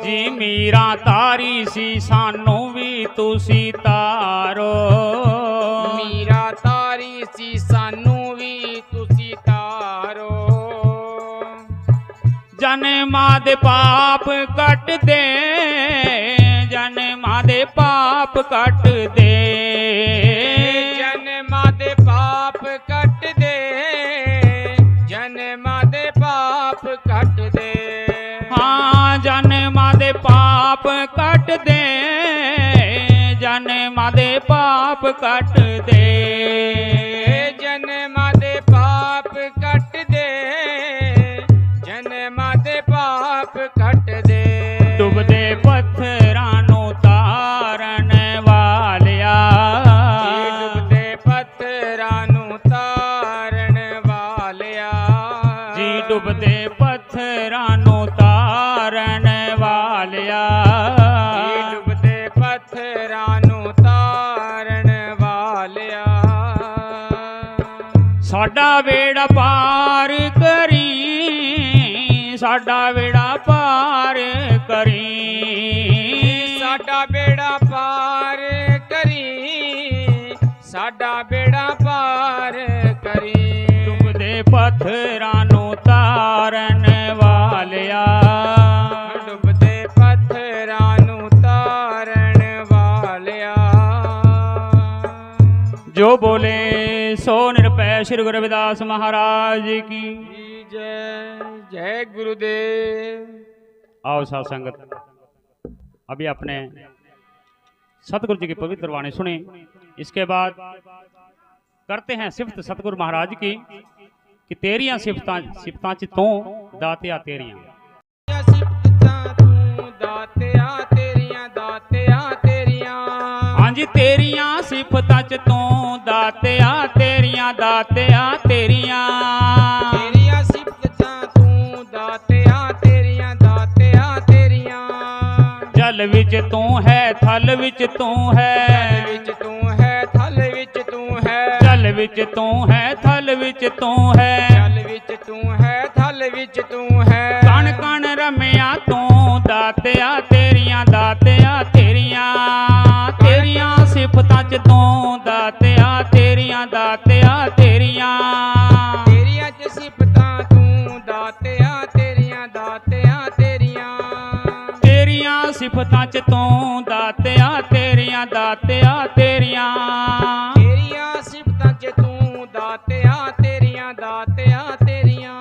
ਜੀ ਮੀਰਾਂ ਤਾਰੀ ਸੀ ਸਾਨੂੰ ਵੀ ਤੁਸੀਂ ਤਾਰੋ ਮੀਰਾ ਤਾਰੀ ਸੀ ਸਾਨੂੰ ਵੀ ਤੁਸੀਂ ਤਾਰੋ ਜਨਮਾਂ ਦੇ ਪਾਪ ਕੱਟ ਦੇ ਜਨਮਾਂ ਦੇ ਪਾਪ ਕੱਟ ਦੇ ਜਨਮਾਂ ਦੇ ਪਾਪ ਕੱਟ ਦੇ ਜਨਮਾਂ ਦੇ ਪਾਪ ਕੱਟ ਦੇ ਹਾਂ ਜਨਮਾਂ ਦੇ ਪਾਪ ਕੱਟ ਦੇ ਜਨਮਾਂ ਦੇ ਪਾਪ ਕੱਟ ਦੇ ਜਨਮਾਂ ਦੇ ਪਾਪ ਕੱਟ ਦੇ ਜਨਮਾਂ ਦੇ ਪਾਪ ਕੱਟ ਦੇ ਡੁੱਬਦੇ ਪੱਥਰਾਂ ਨੂੰ ਤਾਰਨ ਵਾਲਿਆ ਡੁੱਬਦੇ ਪੱਥਰਾਂ ਨੂੰ ਤਾਰਨ ਵਾਲਿਆ ਜੀ ਡੁੱਬਦੇ ਪੱਥਰਾਂ ਨੂੰ ਤਾਰਨ ਵਾਲਿਆ ਡੁੱਬਦੇ ਪੱਥਰਾਂ ਨੂੰ ਤਾਰਨ ਵਾਲਿਆ ਸਾਡਾ ਬੇੜਾ ਪਾਰ ਕਰੀ ਸਾਡਾ ਬੇੜਾ ਪਾਰ ਕਰੀ पत्थरां तारन वालिया, डुबदे पत्थरां नूं तारन वालिया। जो बोले सो निरभय। श्री गुरु रविदास महाराज की जय। जय गुरुदेव। आओ साथ संगत, अभी अपने सतगुरु जी की पवित्र वाणी सुनी। इसके बाद करते हैं सिफत सतगुरु महाराज की कि तेरियां सिफतां सिफतां च तू दातिया तेरियां। हाँ जी, तेरियां सिफतां च तू दातिया तेरियां, दातिया तेरियां। तेरियां सिफतां तू दातिया तेरियां, दातिया तेरियां। जल विच तू है, थल विच तू है, जल विच तू है, थल विच तू है, जल विच तू है, थल विच तू है, जल विच तू है, थल विच तू है। कण कण रमिया तू दातिया तेरियां, दातिया तेरियां। तेरियां सिफतां च तू दातिया तेरियां, दातिया तेरियां। तेरियां च सिफतां तू दातिया तेरियां, दातिया तेरियां। तेरियां सिफतां च तू दातिया तेरियां, दातिया तेरियां। तेरियां सिफतां च तू दातिया तेरियां, दातिया तेरियां।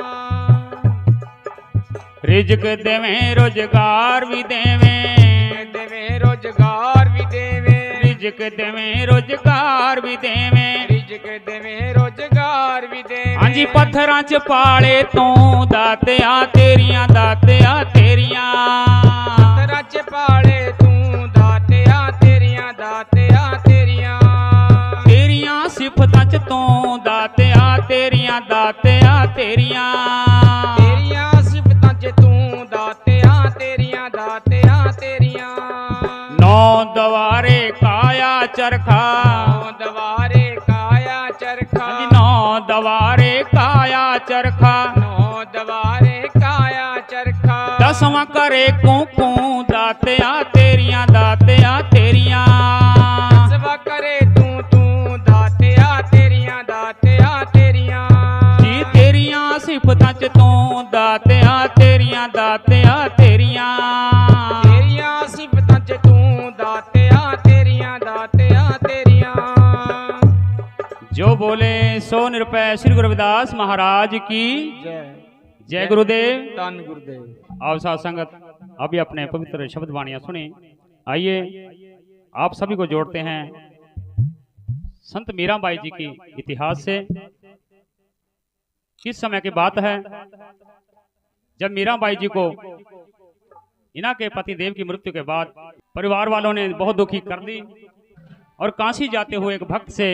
रिजक देवें रोजगार भी देवें, देवें रोजगार भी देवें, रिजक देवें रोजगार भी देवें। रिजक देवें रोजगार भी देवें। हाँ जी, पत्थरां च पाले तू दातिया तेरियां, दातिया तेरियां। पत्थरां च पाले तू दातिया तेरियां, दातिया तेरियां। तेरियां सिफतां च तू दातिया तेरियां, दातिया तेरियां। तेरियां सिफतां च तू दातिया तेरियां, दातिया तेरियां। नौ दवारे काया चरखा, नौ दवारे काया चरखा, हाँ जी, नौ दवारे काया चरखा। नौ दवारे काया चरखा। दसवां करे कूकू दातिया तेरियां, दातिया तेरियां। दसवां करे तू दातिया तेरियां, दातिया तेरियां। जी तेरियां सिफतां च तू दातिया तेरियां, दातिया तेरियां। तेरियां सिफतां च तू दातिया तेरियां, दातिया तेरियां। जो बोले सो निरभय। श्री गुरु रविदास महाराज की जय। जय गुरुदेव। धन गुरुदेव। आओ साथ संगत, अभी अपने पवित्र शब्द वाणियां सुने। आइए आप सभी को जोड़ते हैं संत मीराबाई जी की इतिहास से। किस समय की बात है जब मीराबाई जी को इना के पति देव की मृत्यु के बाद परिवार वालों ने बहुत दुखी कर दी और काशी जाते हुए एक भक्त से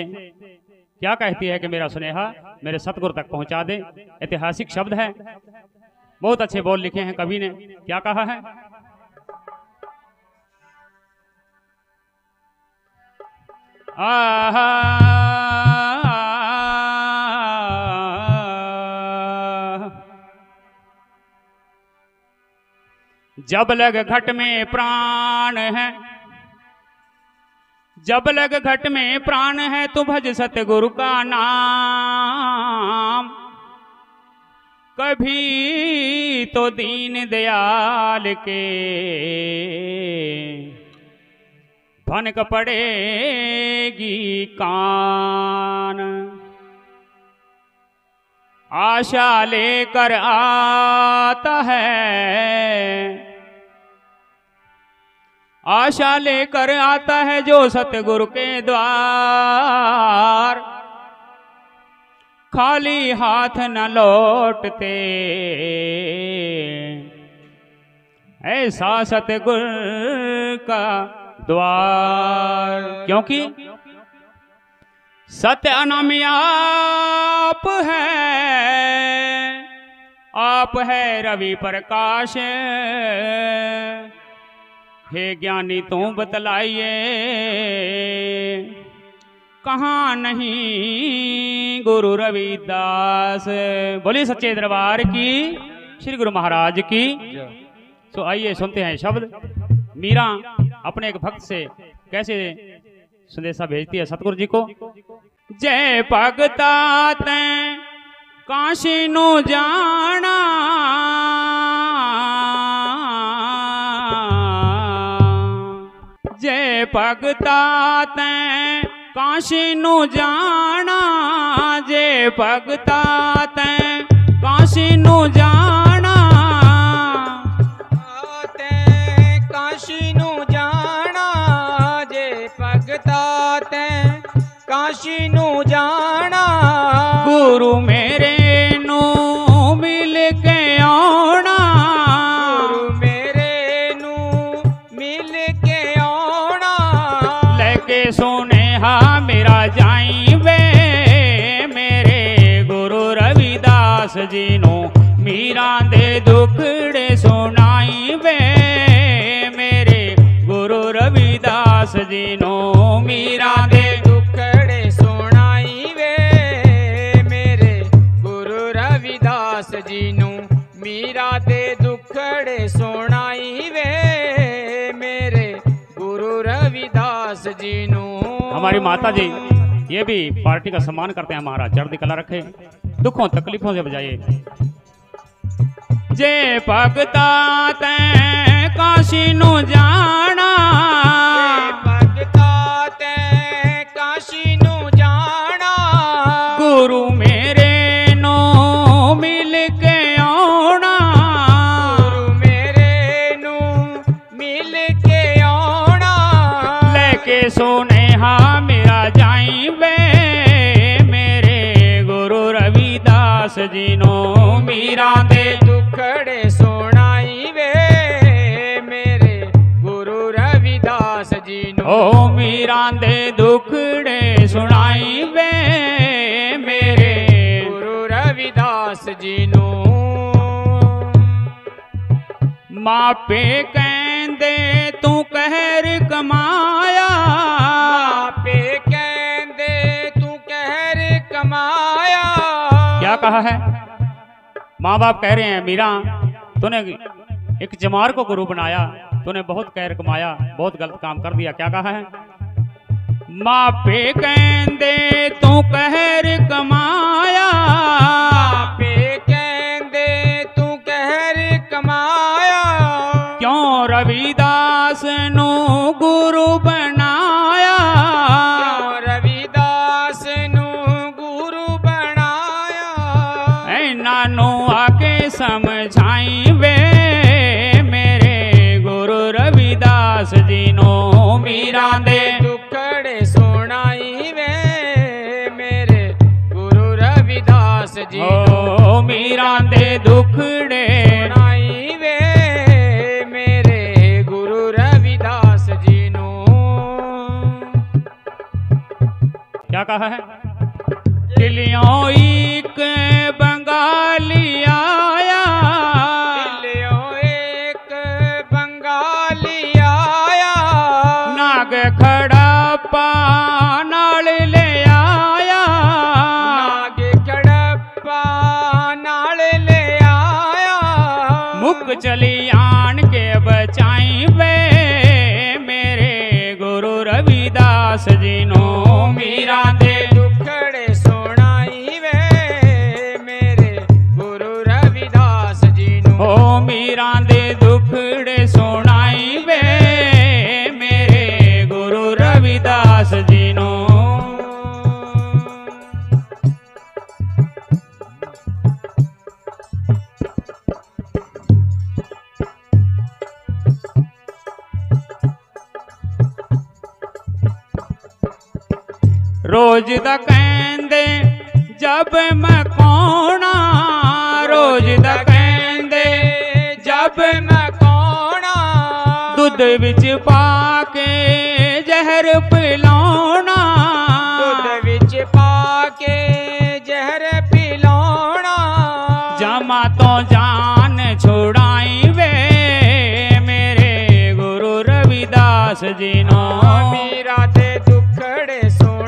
क्या कहती है कि मेरा सुनेहा मेरे सतगुरु तक पहुंचा दे। ऐतिहासिक शब्द है, बहुत अच्छे बोल लिखे हैं कवि ने। क्या कहा है? आहा जब लग घट में प्राण है, जब लग घट में प्राण है, तू भज सतगुरु का नाम। कभी तो दीन दयाल के भनक पड़ेगी कान। आशा लेकर आता है, आशा लेकर आता है जो सतगुरु के द्वार। खाली हाथ न लौटते, ऐसा सतगुरु का द्वार। क्योंकि सत्य अनामी आप है, आप है रवि प्रकाश। हे ज्ञानी तू बतलाइए, कहाँ नहीं गुरु रविदास। बोलिए सच्चे दरबार की, श्री गुरु महाराज की। तो आइए सुनते हैं शब्द। मीरा अपने एक भक्त से कैसे संदेशा भेजती है सतगुरु जी को। जय भगता तैं काशी नु जाना जे भगता तैं काशी नु जाना जे भगता तैं काशी नु जाना तैं काशी नु जाना जे भगता तैं काशी नु जाना गुरु मेरे नु मिल के आना गुरु मेरे नु मिल के आना लेके सुनेहा मेरा जाई वे मेरे गुरु रविदास जी नु मीरा दे दुखड़े सुनाई वे मेरे गुरु रविदास जी नु मीरा दे दुखड़े सुनाई वे मेरे गुरु रविदास जी नु मीरा दे दुखड़े सुनाई वे मेरे गुरु रविदास जी नु। हमारी माता जी ये भी पार्टी का सम्मान करते हैं महाराज, चढ़ती कला रखे, दुखों तकलीफों से बजाइए। जे भगता तैं काशी नु जाना भगता तैं काशी नु जाना गुरु मेरे नो मिल के आना गुरु मेरे नु मिल के आना लेके सुनेहा मेरा जाई वे मेरे गुरु रविदास जी नो मीरा दे दुखड़े सुनाई वे मेरे गुरु रविदास जी नु। ओ मीरा दे दुखड़े सुनाई वे मेरे गुरु रविदास जी नु। मापे कहंदे तू कहर कमाया आपे कहंदे तू कहर कमाया क्या कहा है? माँ बाप कह रहे हैं मीरा तूने एक चमार को गुरु बनाया, तूने बहुत कहर कमाया, बहुत गलत काम कर दिया। क्या कहा है? मापे कहंदे तू कहर कमाया आपे कहंदे तू कहर कमाया क्यों रविदास नु गुरु बनाया क्यों रविदास नु गुरु बनाया नानू आके समझाई वे मेरे गुरु रविदास जी नो मीरा दे दुखड़े सुनाई वे मेरे गुरु रविदास जी ओ मीरा दे दुखड़े सुनाई वे मेरे गुरु रविदास जी नु। क्या कहा है? दिलियों एक बंगाली आया दिलियों एक बंगाली आया नाग खड़ा पानाल ले आया नाग खड़प्पा नाल ले आया मुक चली आन के बचाई वे मेरे गुरु रविदास जी नो मीरा दे दुखड़े सुनाई वे मेरे गुरु रविदास जी नु। ओ मीरा दे दुखड़े सुनाई वे मेरे गुरु रविदास जी नो। रोज दा कहंदे जब मैं कौना रोज दा कहंदे जब मैं कौना दुध विच पाके जहर पिलाउना दुध विच पाके जहर पिलाउना जमा तो जान छुड़ाई वे मेरे गुरु रविदास जी नो मीरा दे दुखड़े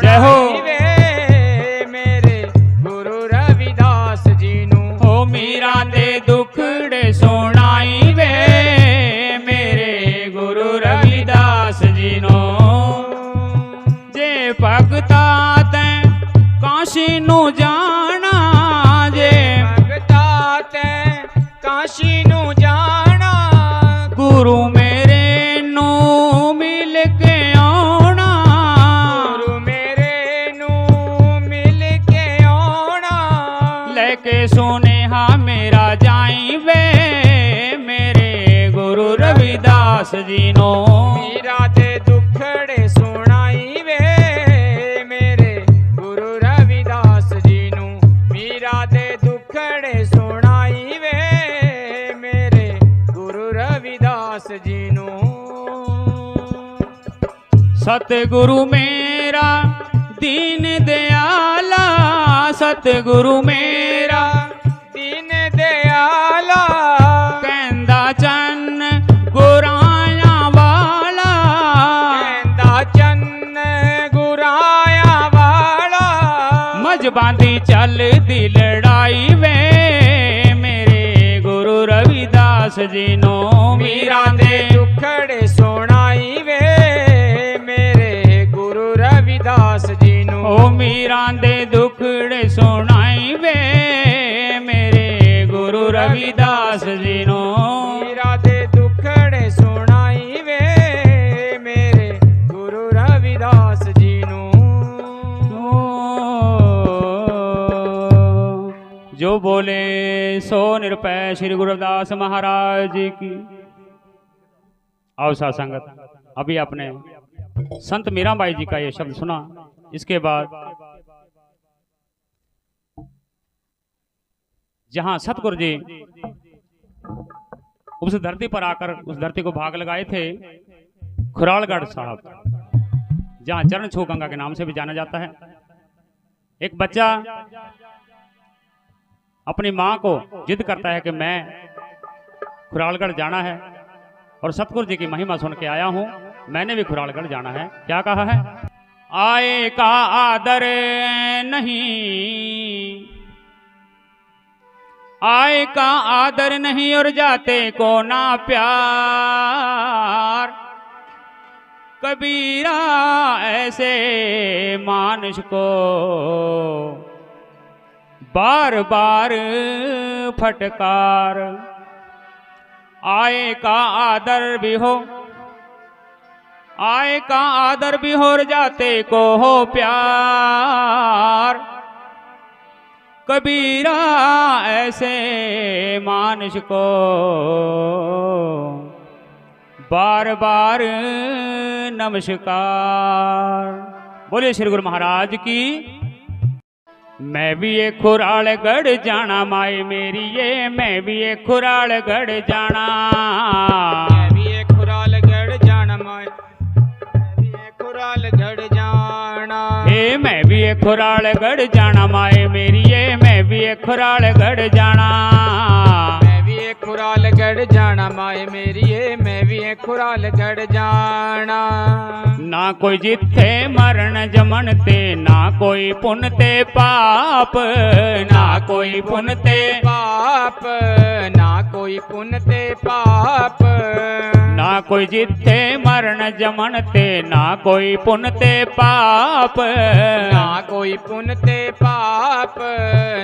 जय हो। सुनाई वे मेरे गुरु रविदास जी नु। ओ मीरा दे दुखड़े सुनाई वे मेरे गुरु रविदास जी नो जे भगता तैं काशी नु जाना जे रविदास जीनो। मीरा दे दुखड़े सुनाई वे मेरे गुरु रविदास जी नू। मीरा दे दुखड़े सुनाई वे मेरे गुरु रविदास जी नू। सतगुरु मेरा दीन दयाला, सतगुरु मेरा दीन दयाला, कहंदा चन्न गुराया वाला, कहंदा चन्न गुराया वाला। मज बांधी चल दी लड़ाई वे मेरे गुरु रविदास जी नो। मीरा दे दुखड़े सुनाई वे मेरे गुरु रविदास जी नू। ओ मीरा दे दुखड़े सुनाई वे मेरे गुरु रविदास जी नो। मीरा दे दुखड़े सुनाई वे मेरे गुरु रविदास जी नू। जो बोले सो निरपै श्री गुरु रविदास महाराज जी की। आओ साथ संगत, अभी आपने संत मीराबाई जी का ये शब्द सुना। इसके बाद जहां सतगुरु जी उस धरती पर आकर उस धरती को भाग लगाए थे, खुरालगढ़ साहब, जहां चरण छू गंगा के नाम से भी जाना जाता है। एक बच्चा अपनी मां को जिद करता है कि मैं खुरालगढ़ जाना है और सतगुरु जी की महिमा सुन के आया हूं, मैंने भी खुरालगढ़ जाना है। क्या कहा है? आए का आदर नहीं, आए का आदर नहीं और जाते को ना प्यार। कबीरा ऐसे मानुष को बार बार फटकार। आए का आदर भी हो, आए का आदर भी हो जाते को हो प्यार। कबीरा ऐसे मानुष को बार बार नमस्कार। बोलिए श्री गुरु महाराज की। मैं भी एक खुरालगढ़ जाना माए मेरी ये, मैं भी एक खुरालगढ़ जाना। मैं भी एक खुरालगढ़ जाना माए, मैं भी एक खुरालगढ़ जाना। हे मैं भी एक खुरालगढ़ जाना माए मेरी ये, मैं भी एक खुरालगढ़ जाना। मैं भी एक खुरालगढ़ जाना माए मेरी ये, मैं भी एक खुरालगढ़ जाना। ना कोई जिथे मरण जमन ते, ना कोई पुन ते पाप, ना कोई पुन ते पाप, ना कोई पुन ते पाप। ना कोई जिथे मरण जमन ते, ना कोई पुन ते पाप, ना कोई पुन ते पाप,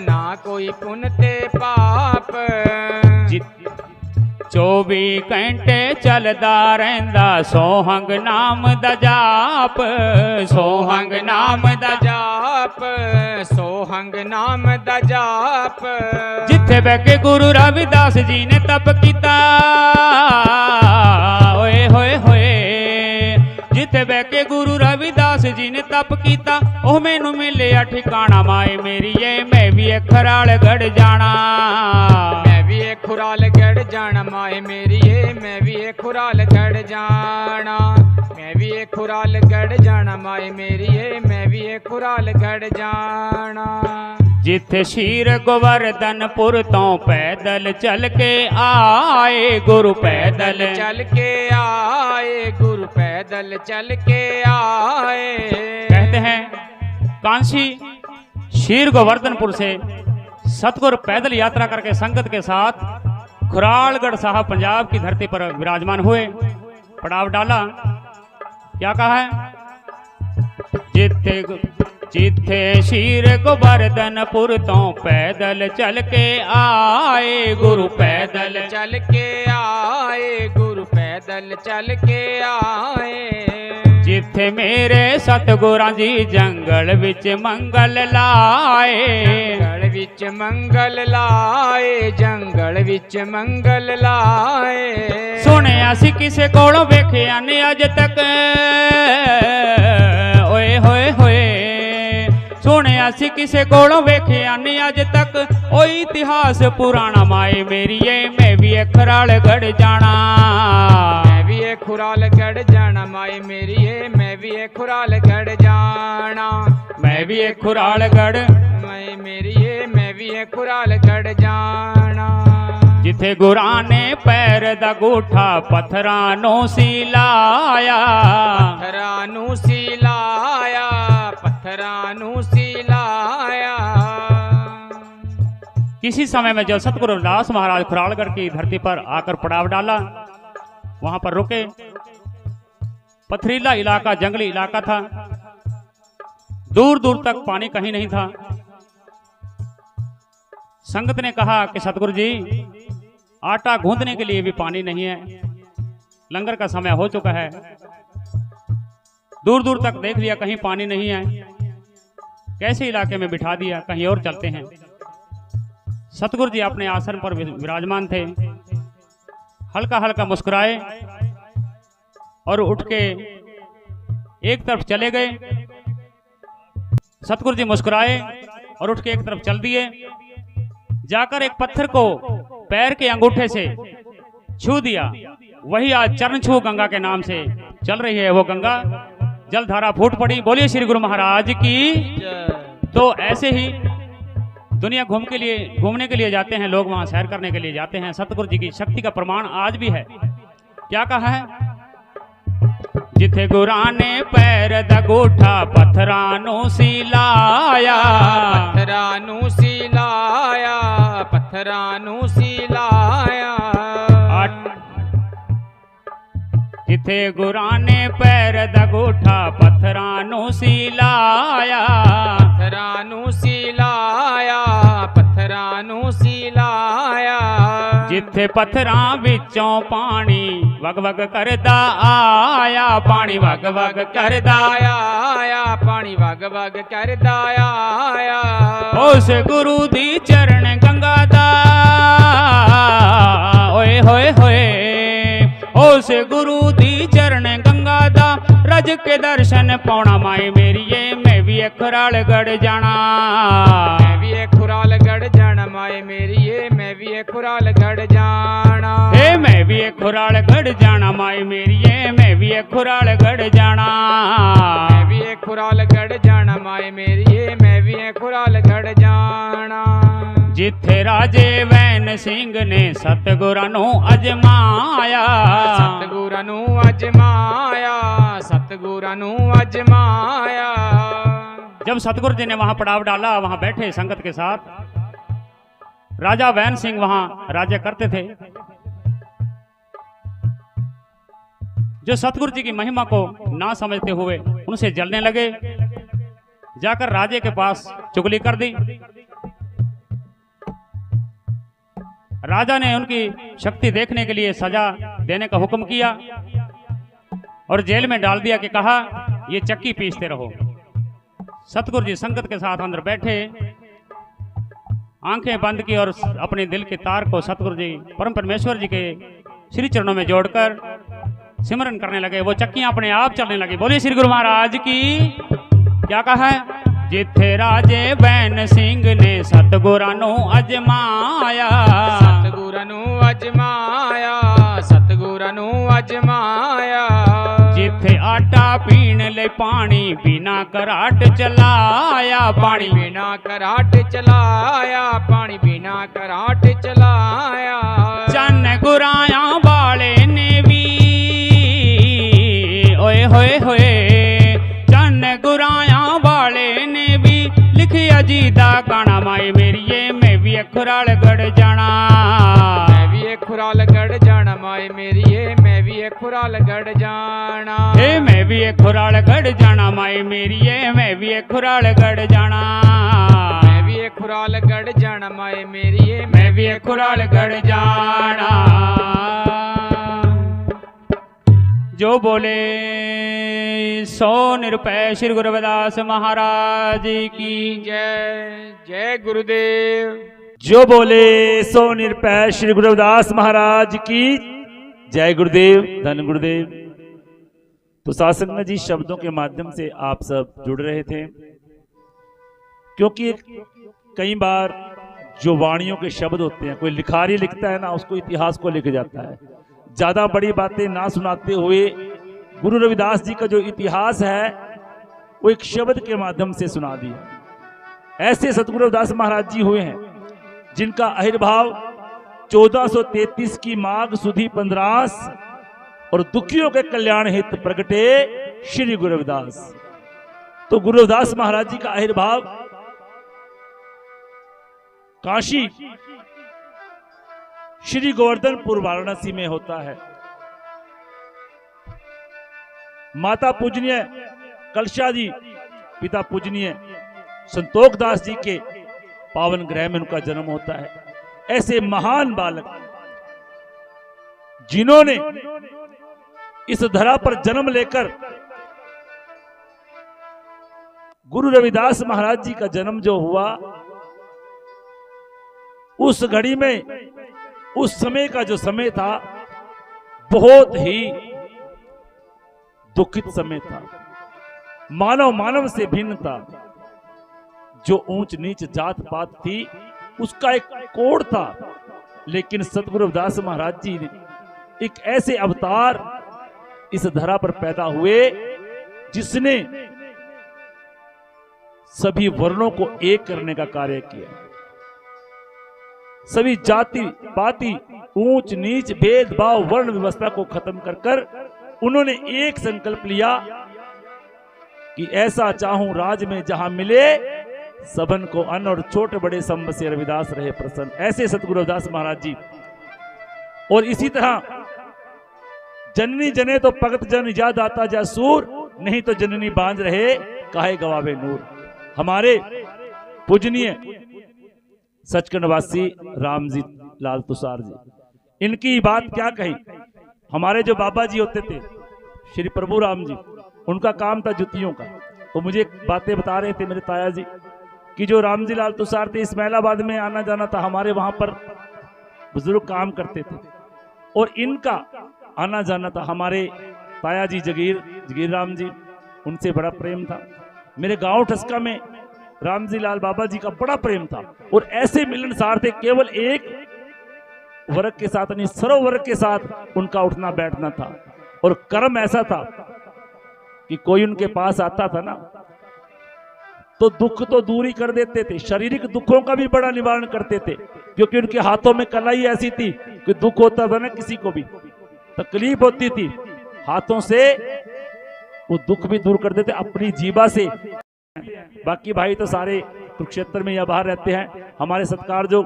ना कोई पुन ते पाप। 24 घंटे चलदा रहिंदा सोहंग नाम दा जाप, सोहंग नाम दा जाप, सोहंग नाम दा जाप। जिथे बह के गुरु रविदास जी ने तप कीता, ओए होए होए। जिथे बह के गुरु रविदास जी ने तप कीता, ओह मैनू मिलिया ठिकाना माए मेरी ये, मैं भी एक खुरालगढ़ जाना। मैं भी एक खुरालगढ़ जाना माए मेरी ये, मैं भी एक खुरालगढ़ जाना। मैं भी एक खुरालगढ़ जाना माए मेरी ये, मैं भी एक खुरालगढ़ जाना। जिथे शीर गोवर्धनपुर तो पैदल चल के आए गुरु, पैदल चल के आए गुरु, पैदल चल के आए। कहते हैं कांसी शीर गोवर्धनपुर से सतगुरु पैदल यात्रा करके संगत के साथ खुरालगढ़ साहब पंजाब की धरती पर विराजमान हुए, पड़ाव डाला। क्या कहा है? जिथे जिथे शीर गोवर्धनपुर तो पैदल चल के आए गुरु, पैदल चल के आए गुरु, पैदल चल के आए। जिथे मेरे सतगुरां जी जंगल विच मंगल लाए, जंगल विच मंगल लाए, जंगल विच मंगल लाए। सुनिया सी किसे कोलों वेखिया ने अज तक, ओए होए होए। सुनिया सी किसे कोलों वेखिया ने अज तक, ओ इतिहास पुराना माए मेरिए मैं भी खुरालगढ़ जाना। मैं भी खुरालगढ़ जाना माए मेरिए, मैं भी खुरालगढ़ जाना। मैं भी खुरालगढ़ माए मेरिए, मैं भी खुरालगढ़ जाना। जिथे गुरां ने पैर दा गूठा पत्थरां नू सिलाया, पत्थरां नू सिलाया, पत्थरां नू सिलाया। किसी समय में जब सतगुरु रविदास महाराज खुरालगढ़ की धरती पर आकर पड़ाव डाला, वहां पर रुके। पथरीला इलाका, जंगली इलाका था, दूर दूर तक पानी कहीं नहीं था। संगत ने कहा कि सतगुरु जी, आटा गूंदने के लिए भी पानी नहीं है, लंगर का समय हो चुका है। दूर दूर तक देख लिया, कहीं पानी नहीं है। कैसे इलाके में बिठा दिया, कहीं और चलते हैं। सतगुरु जी अपने आसन पर विराजमान थे, हल्का हल्का मुस्कुराए और उठ के एक तरफ चले गए। सतगुरु जी मुस्कुराए और उठ के एक तरफ चल दिए। जाकर एक पत्थर को पैर के अंगूठे से छू दिया। वही आज चरण छू गंगा के नाम से चल रही है वो गंगा। जलधारा फूट पड़ी। बोलिए श्री गुरु महाराज की। तो ऐसे ही दुनिया घूमने के लिए जाते हैं लोग, वहां सैर करने के लिए जाते हैं। सतगुरु जी की शक्ति का प्रमाण आज भी है। क्या कहा है? जिथे गुरां ने पैर दा गूठा पत्थरां नू सिलाया, पत्थरां नू सिलाया, पत्थरां नू सिलाया। जिथे गुरां ने पैर दा गूठा पत्थरां नू सिलाया, पत्थरां नू सिलाया, पत्थरां नू सिलाया। जिथे पत्थरां विचों पानी वग वग करदा आया, पानी वग वग करदा आया, पानी वग वग करदा आया। उस गुरु दी चरण गंगा दा, ओए होए होए। उस गुरु दी चरण गंगा दा, रज के दर्शन पाउणा माए मेरिए मैं भी खुरालगढ़ जाना। मैं भी खुरालगढ़ जाना माए मेरिए, मैं भी खुरालगढ़ जाना। मैं भी खुरालगढ़ जाना माए मेरिए, मैं भी खुरालगढ़ जाना। मैं भी खुरालगढ़ जाना माए मेरिए, मैं भी खुरालगढ़ जाना। जिथे राजे वैन सिंह ने सतगुरां नू अजमाया, सतगुरां नू अजमाया, सतगुरां नू अजमाया। जब सतगुरु जी ने वहां पड़ाव डाला, वहां बैठे संगत के साथ। राजा वैन सिंह वहां राज्य करते थे। जो सतगुरु जी की महिमा को ना समझते हुए उनसे जलने लगे। जाकर राजे के पास चुगली कर दी। राजा ने उनकी शक्ति देखने के लिए सजा देने का हुक्म किया और जेल में डाल दिया कि कहा ये चक्की पीसते रहो। सतगुरु जी संगत के साथ अंदर बैठे, आंखें बंद की और अपने दिल के तार को सतगुरु जी परम परमेश्वर जी के श्री चरणों में जोड़कर सिमरन करने लगे। वो चक्कियां अपने आप चलने लगी। बोलिए श्री गुरु महाराज की। क्या कहा है? जिथे राजे वैन सिंह ने सतगुरां नू अजमाया, सतगुरां नू अजमाया, सतगुरां नू अजमाया। जिथे आटा पीण ले पानी बिना कराट चलाया, पानी बिना कराट चलाया, पानी बिना कराट चलाया। चन गुराया वाले ने भी, ओए होए होए। चन गुराया वाले ने भी लिखिया जी दा गाना माए मेरिए मैं भी खुरालगढ़ जाना। मैं भी खुरालगढ़ जाना माए मेरिए, मैं भी खुरालगढ़ जाना। मैं भी खुरालगढ़ जाना माए मेरिए, मैं भी खुरालगढ़ जाना। मैं भी खुरालगढ़ जाना माए मेरिए, मैं भी खुरालगढ़ जाना। जो बोले सो निरपय श्री गुरु रविदास महाराज की जय। जय गुरुदेव। जो बोले सो निरपय श्री गुरु रविदास महाराज की जय। गुरुदेव, धन गुरुदेव। तो सासंग जी शब्दों के माध्यम से आप सब जुड़ रहे थे, क्योंकि कई बार जो वाणियों के शब्द होते हैं, कोई लिखारी लिखता है ना, उसको इतिहास को लिख जाता है। ज्यादा बड़ी बातें ना सुनाते हुए गुरु रविदास जी का जो इतिहास है वो एक शब्द के माध्यम से सुना दिया। ऐसे सतगुरु रविदास महाराज जी हुए हैं जिनका आविर्भाव 1433 की माघ सुधी 15 और दुखियों के कल्याण हित प्रगटे श्री गुरु रविदास। तो गुरु रविदास महाराज जी का आविर्भाव काशी श्री गोवर्धनपुर वाराणसी में होता है। माता पूजनीय कलशा जी, पिता पूजनीय संतोख दास जी के पावन ग्रह में उनका जन्म होता है। ऐसे महान बालक जिन्होंने इस धरा पर जन्म लेकर गुरु रविदास महाराज जी का जन्म जो हुआ, उस घड़ी में, उस समय का जो समय था, बहुत ही दुखित समय था। मानव मानव से भिन्न था। जो ऊंच नीच जात पात थी उसका एक कोड था। लेकिन सतगुरु रविदास महाराज जी ने एक ऐसे अवतार इस धरा पर पैदा हुए जिसने सभी वर्णों को एक करने का कार्य किया। सभी जाति पाति, ऊंच नीच, भेदभाव, वर्ण व्यवस्था को खत्म कर उन्होंने एक संकल्प लिया कि ऐसा चाहूं राज में जहां मिले सबन को अन्न और छोटे बड़े संब से रविदास रहे प्रसन्न। ऐसे सतगुरु रविदास महाराज जी। और इसी तरह जननी जने तो भगत जन इजाद आता जा सूर, नहीं तो जननी बांझ रहे काहे गवावे नूर। हमारे पूजनीय सचखंडवासी रामजी लाल तुषार जी, इनकी बात क्या कही। हमारे जो बाबा जी होते थे श्री प्रभु राम जी, उनका काम था जुतियों का। तो मुझे बातें बता रहे थे मेरे ताया जी कि जो रामजी लाल तुषार थे, इस्माइलाबाद में आना जाना था, हमारे वहां पर बुजुर्ग काम करते थे और इनका आना जाना था। हमारे ताया जी जगीर राम जी, उनसे बड़ा प्रेम था। मेरे गांव ठसका में रामजी लाल बाबा जी का बड़ा प्रेम था और ऐसे मिलनसार थे। केवल एक वर्ग के साथ नहीं, सर्व वर्ग के साथ उनका उठना बैठना था। और कर्म ऐसा था कि कोई उनके पास आता था ना, तो दुख तो दूरी कर देते थे, शारीरिक दुखों का भी बड़ा निवारण करते थे। क्योंकि उनके हाथों में कलाई ऐसी थी कि दुख होता था ना, किसी को भी तकलीफ होती थी, हाथों से वो दुख भी दूर कर देते अपनी जीवा से। बाकी भाई तो सारे कुरुक्षेत्र में या बाहर रहते हैं। हमारे सत्कार जो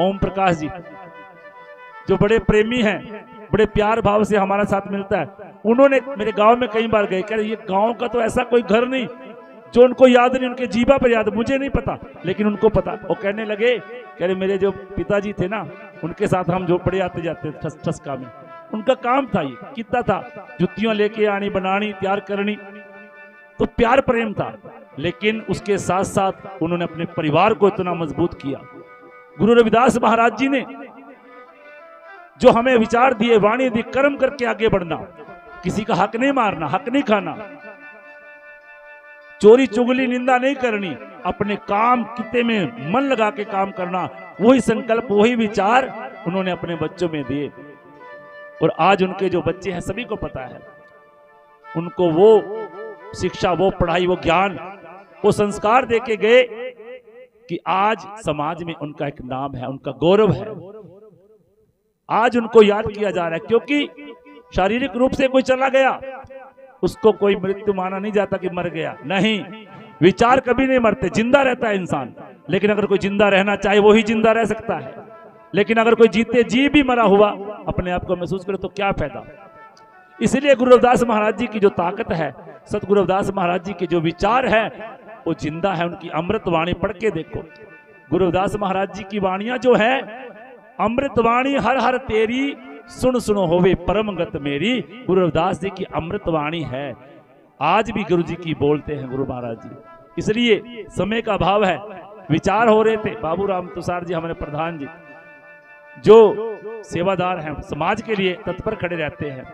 ओम प्रकाश जी, जो बड़े प्रेमी हैं, बड़े प्यार भाव से हमारा साथ मिलता है, उन्होंने मेरे गांव में कई बार गए, कह रहे ये गांव का तो ऐसा कोई घर नहीं जो उनको याद नहीं, उनके जीवा पर याद, मुझे नहीं पता लेकिन उनको पता। वो कहने लगे, कह रहे मेरे जो पिताजी थे ना, उनके साथ हम झोपड़े आते जाते ठसका में, उनका काम था ये, कितना था, जुतियां लेके आनी, बनानी, तैयार करनी। तो प्यार प्रेम था, लेकिन उसके साथ साथ उन्होंने अपने परिवार को इतना मजबूत किया। गुरु रविदास महाराज जी ने जो हमें विचार दिए, वाणी दी, कर्म करके आगे बढ़ना, किसी का हक नहीं मारना, हक नहीं खाना, चोरी चुगली निंदा नहीं करनी, अपने काम किते में मन लगा के काम करना, वही संकल्प, वही विचार उन्होंने अपने बच्चों में दिए। और आज उनके जो बच्चे हैं सभी को पता है, उनको वो शिक्षा, वो पढ़ाई, वो ज्ञान, वो संस्कार देके गए कि आज समाज में उनका एक नाम है, उनका गौरव है। आज उनको याद किया जा रहा है, क्योंकि शारीरिक रूप से कोई चला गया, उसको कोई मृत्यु माना नहीं जाता कि मर गया, नहीं, विचार कभी नहीं मरते, जिंदा रहता है इंसान। लेकिन अगर कोई जिंदा रहना चाहे वो ही जिंदा रह सकता है, लेकिन अगर कोई जीते जी भी मरा हुआ अपने आप को महसूस करे तो क्या फायदा। इसलिए गुरु रविदास महाराज जी की जो ताकत है, सतगुरु रविदास महाराज जी के जो विचार है, वो जिंदा है। उनकी अमृत वाणी पढ़ के देखो, गुरु रविदास महाराज जी की वाणियां जो है, अमृत वाणी हर हर तेरी, सुन सुनो होवे परम गत मेरी। गुरु रविदास जी की अमृत वाणी है। आज भी गुरु जी की बोलते हैं गुरु महाराज जी। इसलिए समय का अभाव है। विचार हो रहे थे बाबू राम तुषार जी हमारे प्रधान जी, जो सेवादार हैं, समाज के लिए तत्पर खड़े रहते हैं,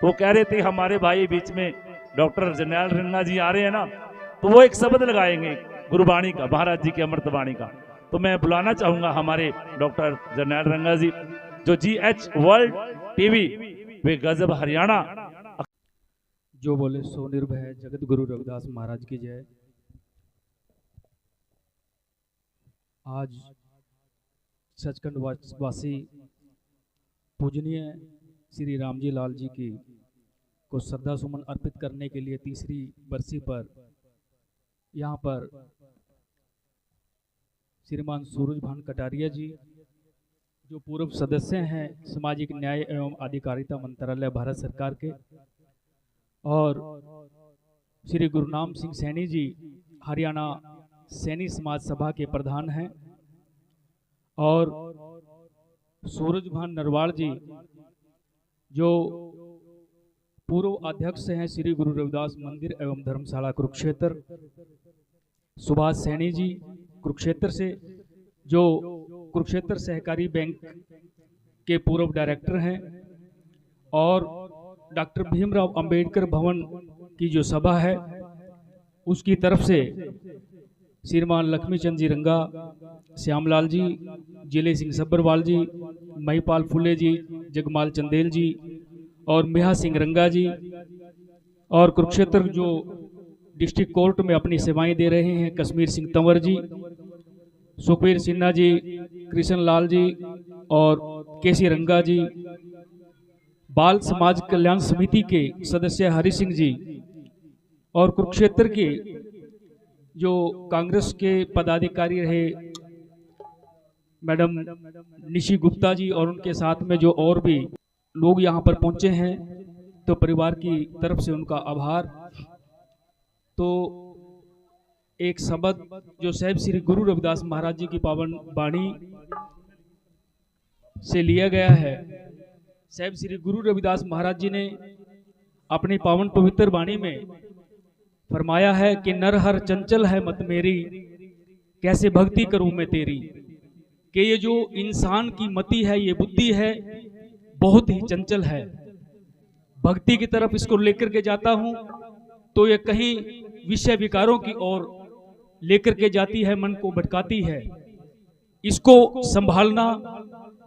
वो कह रहे थे हमारे भाई बीच में डॉक्टर जरनैल रंगा जी आ रहे हैं ना, तो वो एक शब्द लगाएंगे गुरुवाणी का, महाराज जी की अमृतवाणी का। तो मैं बुलाना चाहूंगा हमारे डॉक्टर जरनैल रंगा जी, जो GH वर्ल्ड टीवी वे गजब हरियाणा। जो बोले सो निर्भय, जगत गुरु रविदास महाराज की जय। आज सचखंड वासी पूजनीय श्री रामजी लाल जी की को श्रद्धा सुमन अर्पित करने के लिए तीसरी बरसी पर यहाँ पर श्रीमान सूरजभान कटारिया जी, जो पूर्व सदस्य हैं सामाजिक न्याय एवं अधिकारिता मंत्रालय भारत सरकार के, और श्री गुरुनाम सिंह सैनी जी हरियाणा सैनी समाज सभा के प्रधान हैं, और सूरजभान नरवाल जी जो पूर्व अध्यक्ष हैं श्री गुरु रविदास मंदिर एवं धर्मशाला कुरुक्षेत्र, सुभाष सैनी जी कुरुक्षेत्र से, जो कुरुक्षेत्र सहकारी बैंक के पूर्व डायरेक्टर हैं, और डॉक्टर भीमराव अंबेडकर भवन की जो सभा है उसकी तरफ से श्रीमान लक्ष्मीचंद जी रंगा, श्यामलाल जी, जिले सिंह सब्बरवाल जी, महिपाल फुले जी, जगमाल चंदेल जी और मेहा सिंह रंगा जी, और कुरुक्षेत्र जो डिस्ट्रिक्ट कोर्ट में अपनी सेवाएं दे रहे हैं कश्मीर सिंह तंवर जी, सुखबीर सिन्हा जी, कृष्ण लाल जी और केसी रंगा जी, बाल समाज कल्याण समिति के सदस्य हरि सिंह जी, और कुरुक्षेत्र के जो कांग्रेस के पदाधिकारी रहे मैडम निशी गुप्ता जी, और उनके साथ में जो और भी लोग यहाँ पर पहुंचे हैं, तो परिवार की तरफ से उनका आभार। तो एक शब्द जो साहिब श्री गुरु रविदास महाराज जी की पावन वाणी से लिया गया है। साहिब श्री गुरु रविदास महाराज जी ने अपनी पावन पवित्र वाणी में फरमाया है कि नर हर चंचल है मत मेरी, कैसे भक्ति करूं मैं तेरी। कि ये जो इंसान की मति है, ये बुद्धि है, बहुत ही चंचल है। भक्ति की तरफ इसको लेकर के जाता हूं तो ये कहीं विषय विकारों की ओर लेकर के जाती है, मन को भटकाती है। इसको संभालना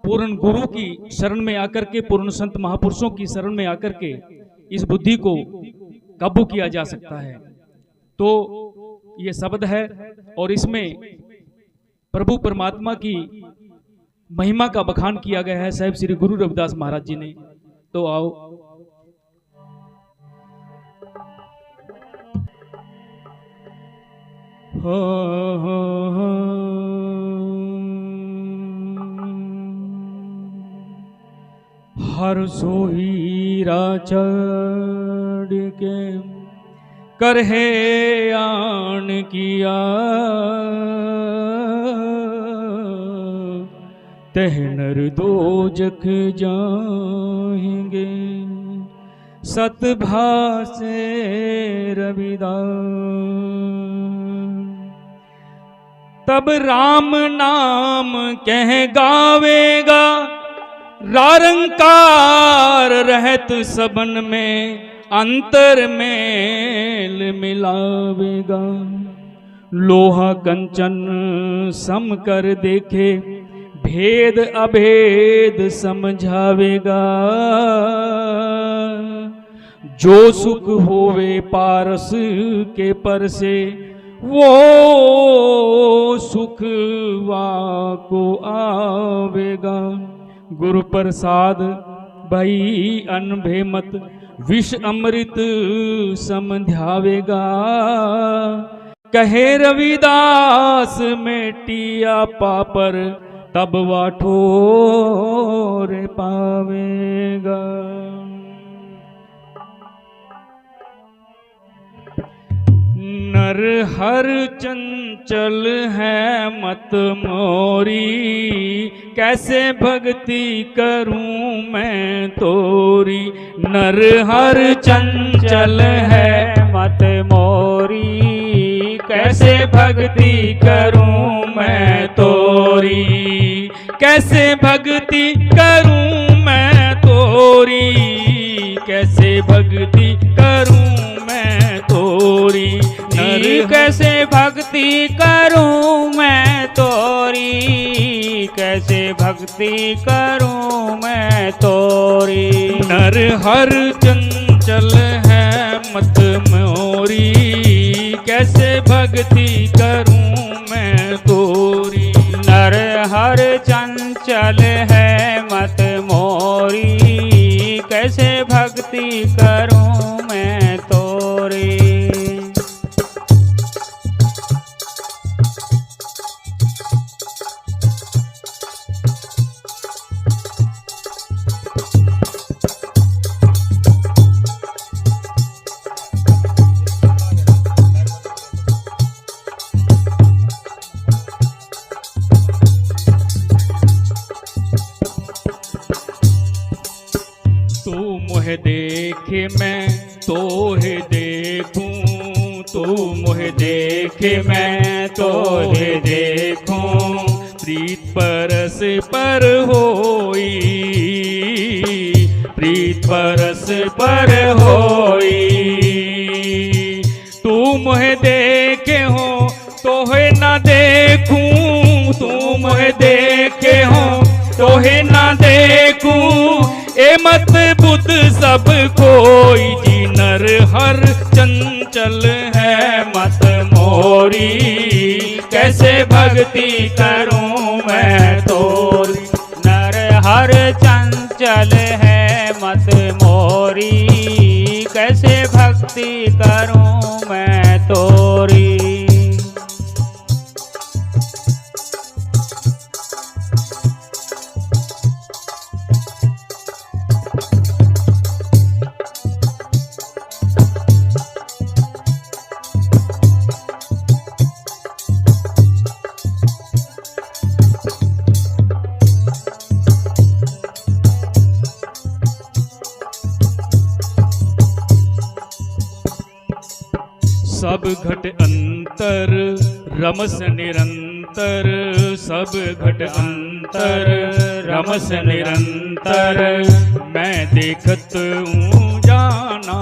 पूर्ण गुरु की शरण में आकर के, पूर्ण संत महापुरुषों की शरण में आकर के इस बुद्धि को काबू किया जा सकता है। तो ये शब्द है और इसमें प्रभु परमात्मा की महिमा का बखान किया गया है साहिब श्री गुरु रविदास महाराज जी ने। तो आओ हर सोहीरा चढ़ के करहे आन किया, तह नर दो जख जाएंगे सतभासे रविदास। तब राम नाम कह गावेगा, रारंकार रहत सबन में अंतर मेल मिलावेगा। लोहा कंचन सम कर देखे, भेद अभेद समझावेगा। जो सुख होवे पारस के पर से, वो सुख वाको आवेगा। गुरु प्रसाद भई अनभे मत, विष अमृत समझावेगा। कहे रविदास मेटिया पापर, तब वाठोर पावेगा। नर हर चंचल है मत मोरी, कैसे भक्ति करूं मैं तोरी। नर हर चंचल है मत मोरी, कैसे भक्ति करूं मैं तोरी, कैसे भक्ति करूं मैं तोरी, कैसे भक्ति करूं मैं तोरी। कैसे भक्ति करूं मैं तोरी, कैसे भक्ति करूं मैं तोरी। नर हर चंचल है मत मोरी, कैसे भक्ति करूं मैं तोरी। नर हर चंचल है मत मोरी, कैसे भक्ति करूं मैं तोरी। तू मोहे देखे मैं तोहे देखूं, तू मोहे देखे मैं तोहे देखूं। प्रीत परस पर होई, प्रीत परस पर होई। तू मोहे देखे हो तोहे ना देखूं, तू मोहे देखे हो तोहे ना देखूं। ए मत बुद्ध सब कोई जी, नर हर चंचल है मत मोरी, कैसे भक्ति करूं मैं तोरी। नर हर चंचल है मत मोरी, कैसे भक्ति करूं मैं तोरी। सब घट अंतर रमस निरंतर, सब घट अंतर रमस निरंतर। मैं देखत हूँ जाना,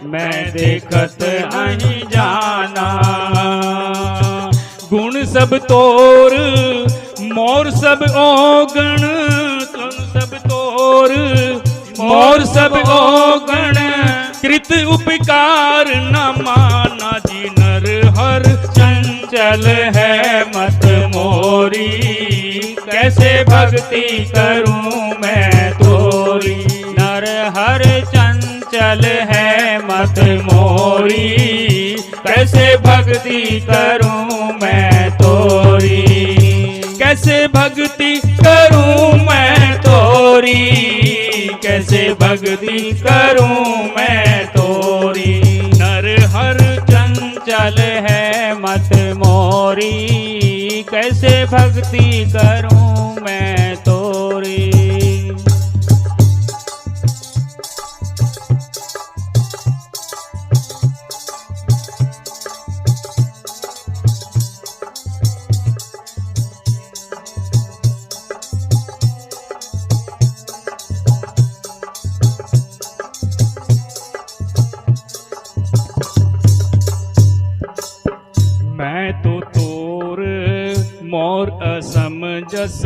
मैं देखत नहीं जाना। गुण सब तोर मोर सब औगण, गुण सब तोर मोर सब औगण। कृत उपकार न माना जी, नर हर चंचल है मत मोरी, कैसे भक्ति करूं मैं तोरी। नर हर चंचल है मत मोरी, कैसे भक्ति करूं मैं तोरी। कैसे भक्ति करूं मैं तोरी, कैसे भक्ति करूं मैं तोरी। नर हर चंचल है मत मोरी, कैसे भक्ति करूं मैं तोरी। मैं तो तोर मोर असमजस,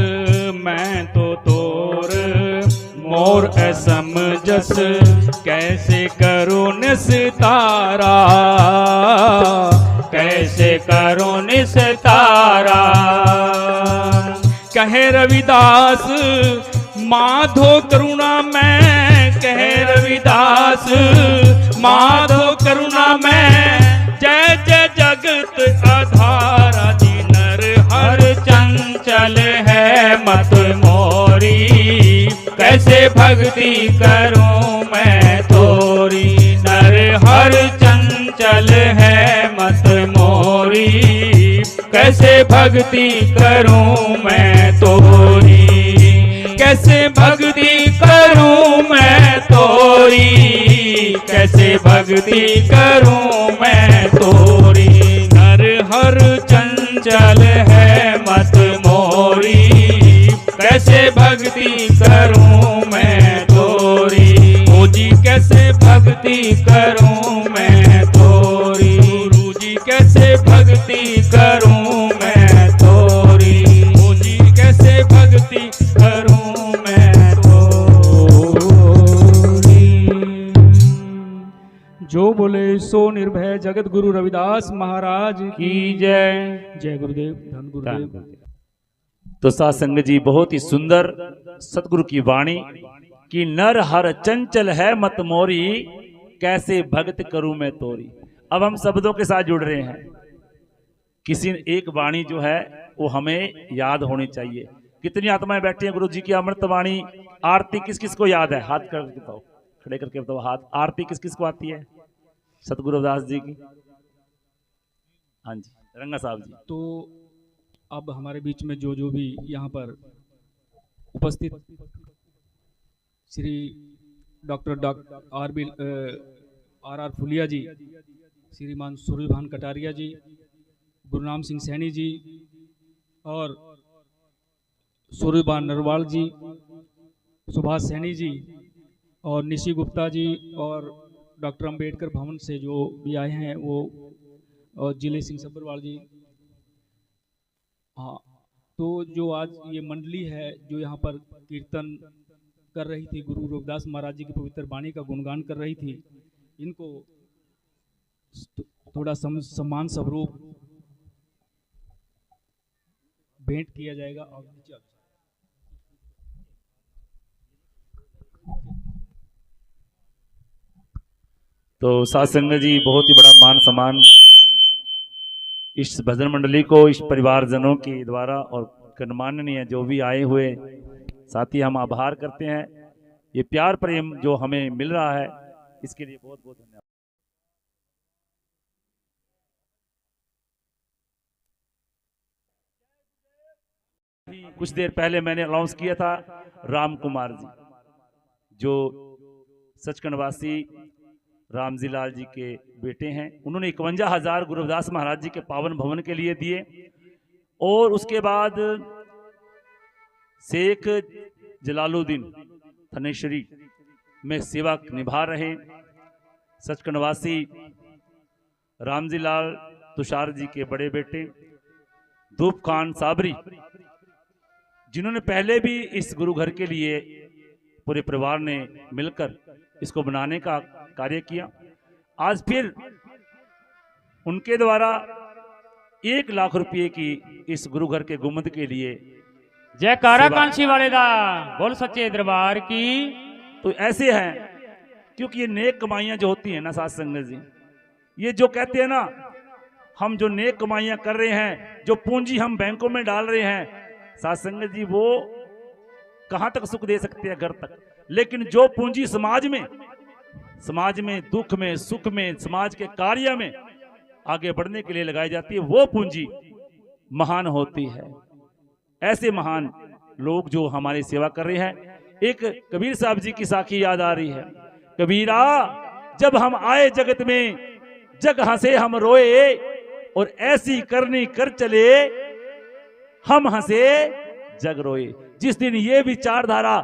मैं तो तोर मोर असमजस। कैसे करो निस्तारा, कैसे करो निस्तारा। कहे रविदास माधो करुणा मैं, कहे रविदास माधो करुणा मैं। जय जय जगत आधारा जी, नर हर चंचल है मत मोरी, कैसे भक्ति करूं मैं तोरी। नर हर चंचल है मत मोरी, कैसे भक्ति करूं मैं तोरी। कैसे भक्ति करूं मैं तोरी, कैसे कैसे भक्ति करूं मैं तोरी। नर हर चंचल है मत मोरी, कैसे भक्ति करूं मैं तोरी। ओ जी कैसे भक्ति करूं मैं तोरी, गुरु जी कैसे भक्ति करूं मैं तोरी। ओ जी कैसे भक्ति करूं मैं तोरी। जो बोले सो निर्भय जगत गुरु रविदास महाराज की जय। जय गुरुदेव, धन गुरुदेव। तो साथ संगत जी, बहुत ही सुंदर सतगुरु की वाणी कि नर हर चंचल है मत मोरी, कैसे भक्त करूं मैं तोरी। अब हम शब्दों के साथ जुड़ रहे हैं। किसी एक वाणी जो है वो हमें याद होनी चाहिए। कितनी आत्माएं बैठी हैं गुरु जी की अमृत वाणी। आरती किस किस को याद है? हाथ करके बताओ, खड़े करके बताओ हाथ। आरती किस किस को आती है? सतगुरु रविदास जी की। हाँ जी, रंगा साहब जी। तो अब हमारे बीच में जो भी यहाँ पर उपस्थित श्री डॉक्टर आर फुलिया जी, श्रीमान सूर्यभान कटारिया जी, गुरुनाम सिंह सैनी जी और सूर्यभान नरवाल जी, सुभाष सैनी जी और निशी गुप्ता जी और डॉक्टर अंबेडकर भवन से जो भी आए हैं वो, और जिले सिंह सब्बरवाल जी। हाँ, तो जो आज ये मंडली है जो यहाँ पर कीर्तन कर रही थी, गुरु रविदास महाराज जी की पवित्र वाणी का गुणगान कर रही थी, इनको थोड़ा सम्मान स्वरूप भेंट किया जाएगा। और तो साथ संगत जी, बहुत ही बड़ा मान सम्मान इस भजन मंडली को, इस परिवारजनों के द्वारा और गणमान्य जो भी आए हुए साथी, हम आभार करते हैं। ये प्यार प्रेम जो हमें मिल रहा है इसके लिए बहुत बहुत धन्यवाद। कुछ देर पहले मैंने अनाउंस किया था राम कुमार जी, जो सचखंडवासी रामजी लाल जी के बेटे हैं। उन्होंने 51,000 गुरु रविदास महाराज जी के पावन भवन के लिए दिए। और उसके बाद शेख जलालुद्दीन थनेश्वरी में सेवा निभा रहे सचखंडवासी रामजी लाल तुषार जी के बड़े बेटे धूप खान साबरी, जिन्होंने पहले भी इस गुरु घर के लिए पूरे परिवार ने मिलकर इसको बनाने का कार्य किया। आज फिर उनके द्वारा 1 लाख रुपए की इस गुरु घर के गुम्बद के लिए जयकारा कांशी वाले दा बोल सच्चे दरबार की। तो ऐसे हैं, क्योंकि ये नेक कमाइयां जो होती हैं ना साथ संगत जी, ये जो कहते हैं ना, हम जो नेक कमाइयां कर रहे हैं, जो पूंजी हम बैंकों में डाल रहे हैं साथ संगत जी, वो कहां तक सुख दे सकते हैं? घर तक। लेकिन जो पूंजी समाज में दुख में सुख में समाज के कार्य में आगे बढ़ने के लिए लगाई जाती है, वो पूंजी महान होती है। ऐसे महान लोग जो हमारी सेवा कर रहे हैं। एक कबीर साहब जी की साखी याद आ रही है। कबीरा, जब हम आए जगत में जग हंसे हम रोए, और ऐसी करनी कर चले हम हंसे जग रोए। जिस दिन ये विचारधारा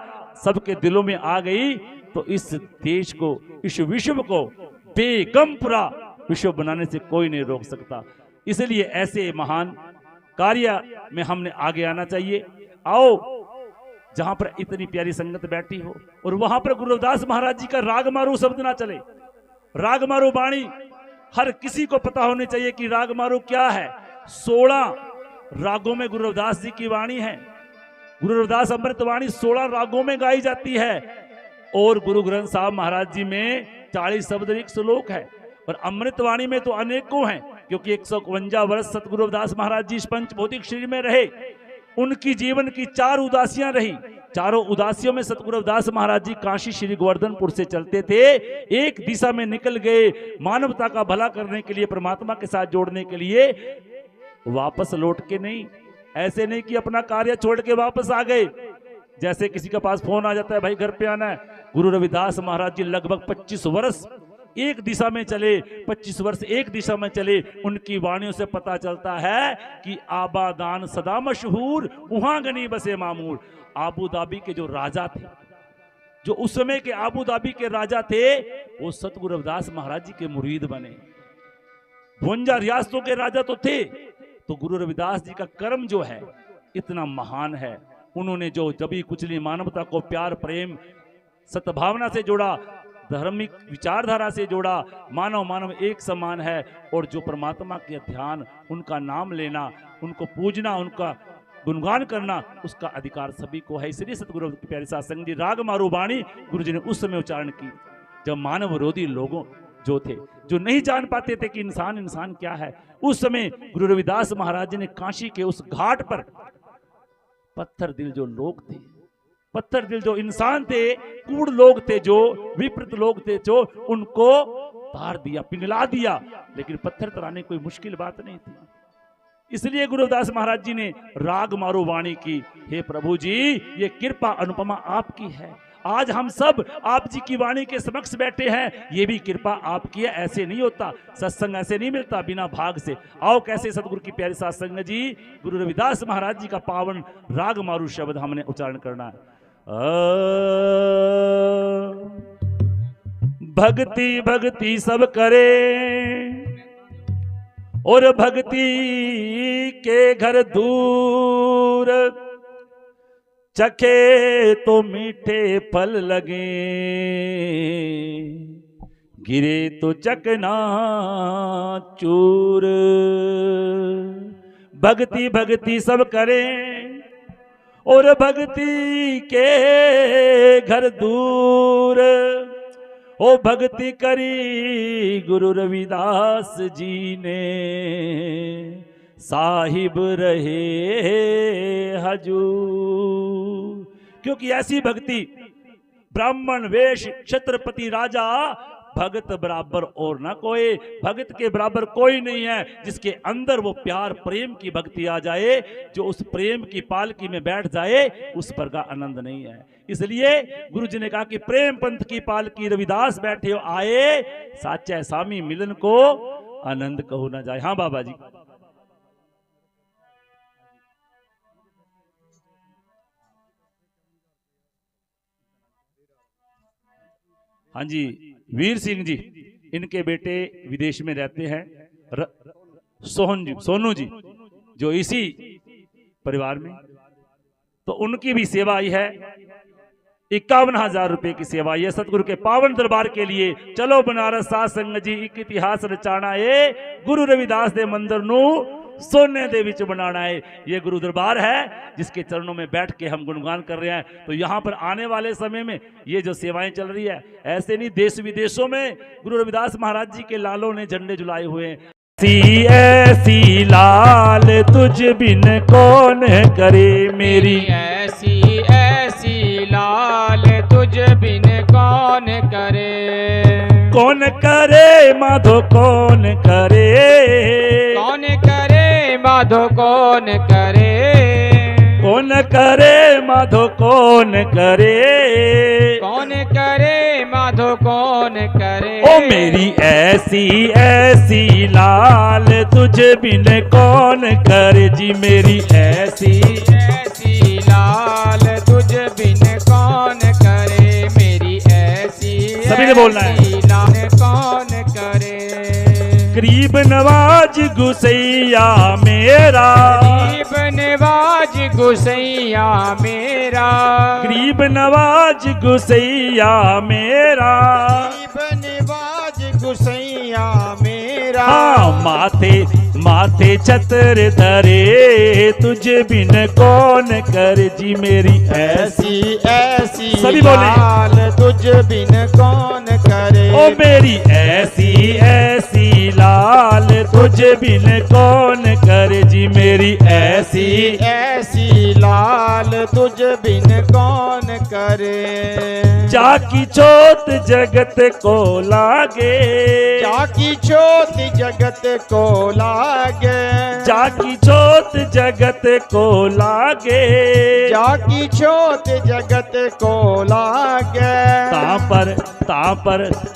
सबके दिलों में आ गई तो इस देश को, इस विश्व को बेगम पूरा विश्व बनाने से कोई नहीं रोक सकता। इसलिए ऐसे महान कार्य में हमने आगे आना चाहिए। आओ, जहां पर इतनी प्यारी संगत बैठी हो और वहां पर गुरु रविदास महाराज जी का रागमारू शब्द ना चले। रागमारू वाणी हर किसी को पता होनी चाहिए कि रागमारू क्या है। 16 रागों में गुरु रविदास जी की वाणी है। गुरु रविदास अमृत वाणी 16 रागों में गाई जाती है। और गुरु ग्रंथ साहब महाराज जी में 40 शब्द एक श्लोक है। और अमृत वाणी में तो अनेकों हैं, क्योंकि 151 वर्ष सतगुरु रविदास महाराज जी इस पंच भौतिक शरीर में रहे। उनकी जीवन की 4 उदासियां रही। चारों उदासियों में सतगुरु रविदास महाराज जी काशी श्री गोवर्धनपुर से चलते थे। एक दिशा में निकल गए, मानवता का भला करने के लिए, परमात्मा के साथ जोड़ने के लिए। वापस लौट के नहीं, ऐसे नहीं कि अपना कार्य छोड़ के वापस आ गए। जैसे किसी के पास फोन आ जाता है, भाई घर पे आना है। गुरु रविदास महाराज जी लगभग 25 वर्ष एक दिशा में चले, 25 वर्ष एक दिशा में चले, उनकी वाणियों से पता चलता है कि आबादान सदा मशहूर, वहां गनी बसे मामूर। आबू धाबी के जो राजा थे, जो उस समय के आबू धाबी के राजा थे, वो सतगुरु रविदास महाराज जी के मुरीद बने। 52 रियासतों के राजा तो थे, तो गुरु रविदास जी का कर्म जो है इतना महान है। उन्होंने जो जबी कुचली मानवता को प्यार प्रेम सद्भावना से जोड़ा, धार्मिक विचारधारा से जोड़ा, मानव मानव एक समान है, और जो परमात्मा के ध्यान, उनका नाम लेना, उनको पूजना, उनका गुणगान करना, उसका अधिकार सभी को है। इसलिए सतगुरु के प्यारे सत्संग जी राग मारू वाणी गुरु जी ने उस समय उच्चारण की, जब मानव विरोधी लोगों जो थे, जो नहीं जान पाते थे कि इंसान इंसान क्या है, उस समय गुरु रविदास महाराज जी ने काशी के उस घाट पर पत्थर दिल जो लोग थे, पत्थर दिल जो इंसान थे, कूड़ लोग थे, जो विपरीत लोग थे, जो उनको तार दिया, पिघला दिया। लेकिन पत्थर तराने कोई मुश्किल बात नहीं थी। इसलिए गुरु रविदास महाराज जी ने राग मारो वाणी की, हे प्रभु जी ये कृपा अनुपमा आपकी है। आज हम सब आप जी की वाणी के समक्ष बैठे हैं, ये भी कृपा आपकी है। ऐसे नहीं होता, सत्संग ऐसे नहीं मिलता बिना भाग से। आओ कैसे सतगुरु की प्यारी सत्संग जी, गुरु रविदास महाराज जी का पावन राग मारू शब्द हमने उच्चारण करना है। भक्ति भक्ति सब करे, और भक्ति के घर दूर, चखे तो मीठे फल लगे, गिरे तो चकना चूर। भक्ति भक्ति सब करें, और भक्ति के घर दूर, ओ भक्ति करी गुरु रविदास जी ने, साहिब रहे हजूर। क्योंकि ऐसी भक्ति, ब्राह्मण वेश क्षत्रपति राजा, भगत बराबर और ना कोई, भगत के बराबर कोई नहीं है जिसके अंदर वो प्यार प्रेम की भक्ति आ जाए। जो उस प्रेम की पालकी में बैठ जाए, उस पर का आनंद नहीं है। इसलिए गुरु जी ने कहा कि प्रेम पंथ की पालकी रविदास बैठे हो आए, साचा सामी मिलन को आनंद कहो ना जाए। हाँ बाबा जी। हाँ जी, वीर सिंह जी, इनके बेटे विदेश में रहते हैं, सोनू जी जो इसी परिवार में, तो उनकी भी सेवा आई है। 51,000 रुपए की सेवा ये सतगुरु के पावन दरबार के लिए। चलो बनारस साध संगत जी, एक इतिहास रचाना है, गुरु रविदास दे मंदिर नू सोने दे विच बनाना है। ये गुरु दरबार है जिसके चरणों में बैठ के हम गुणगान कर रहे हैं। तो यहाँ पर आने वाले समय में ये जो सेवाएं चल रही है, ऐसे नहीं देश विदेशों में गुरु रविदास महाराज जी के लालों ने झंडे झुलाए हुए हैं। ऐसी ऐसी लाल तुझ बिन कौन करे मेरी, ऐसी ऐसी लाल तुझ बिन कौन करे, कौन करे माधो कौन करे, कौन करे माधो कौन करे, कौन करे माधो कौन करे, कौन करे माधो कौन करे। ओ मेरी ऐसी ऐसी लाल तुझ बिन कौन करे जी, मेरी ऐसी ऐसी लाल तुझ बिन कौन करे, मेरी ऐसी सभी ने बोलना है। ऐसी लाल कौन करे। गरीब नवाज गुसैया मेरा, गरीब नवाज गुसैया मेरा, गरीब नवाज गुसैया मेरा, गरीब नवाज गुसैया मेरा। हाँ माथे माथे छत्र धरे तुझ बिन कौन कर जी, मेरी ऐसी ऐसी सभी बोले। लाल तुझ बिन कौन करे, ओ मेरी ऐसी ऐसी लाल तुझ बिन कौन कर जी, मेरी ऐसी ऐसी लाल तुझ बिन कौन करे। जाकी चोट जगत को लागे, जाकी चोट जगत को लागे, जाकी चोट जगत को लागे, जाकी चोट जगत को लागे।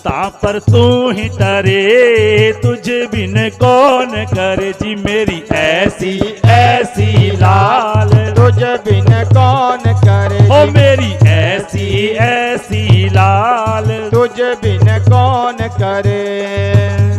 तापर तू ही डरे, तुझ बिन कौन करे जी मेरी ऐसी ऐसी लाल, तुझ बिन कौन करे। ओ मेरी ऐसी ऐसी लाल, तुझ बिन कौन करे।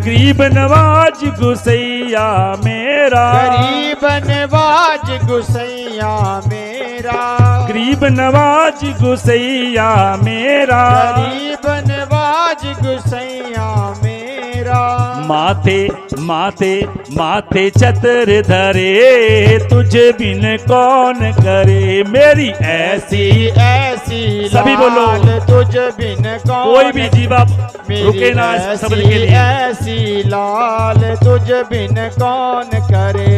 गरीब नवाज गुसैया मेरा, गरीब नवाज गुसैया मेरा, गरीब नवाज गुसैया मेरा, गरीब नवाज गुसैया मेरा। माथे माथे माथे छत्र धरे, तुझ बिन कौन करे मेरी ऐसी ऐसी सभी बोलो। लाल तुझ बिन कौन। कोई भी जीवा रुके ना इस शब्द के लिए। ऐसी लाल तुझ बिन कौन करे।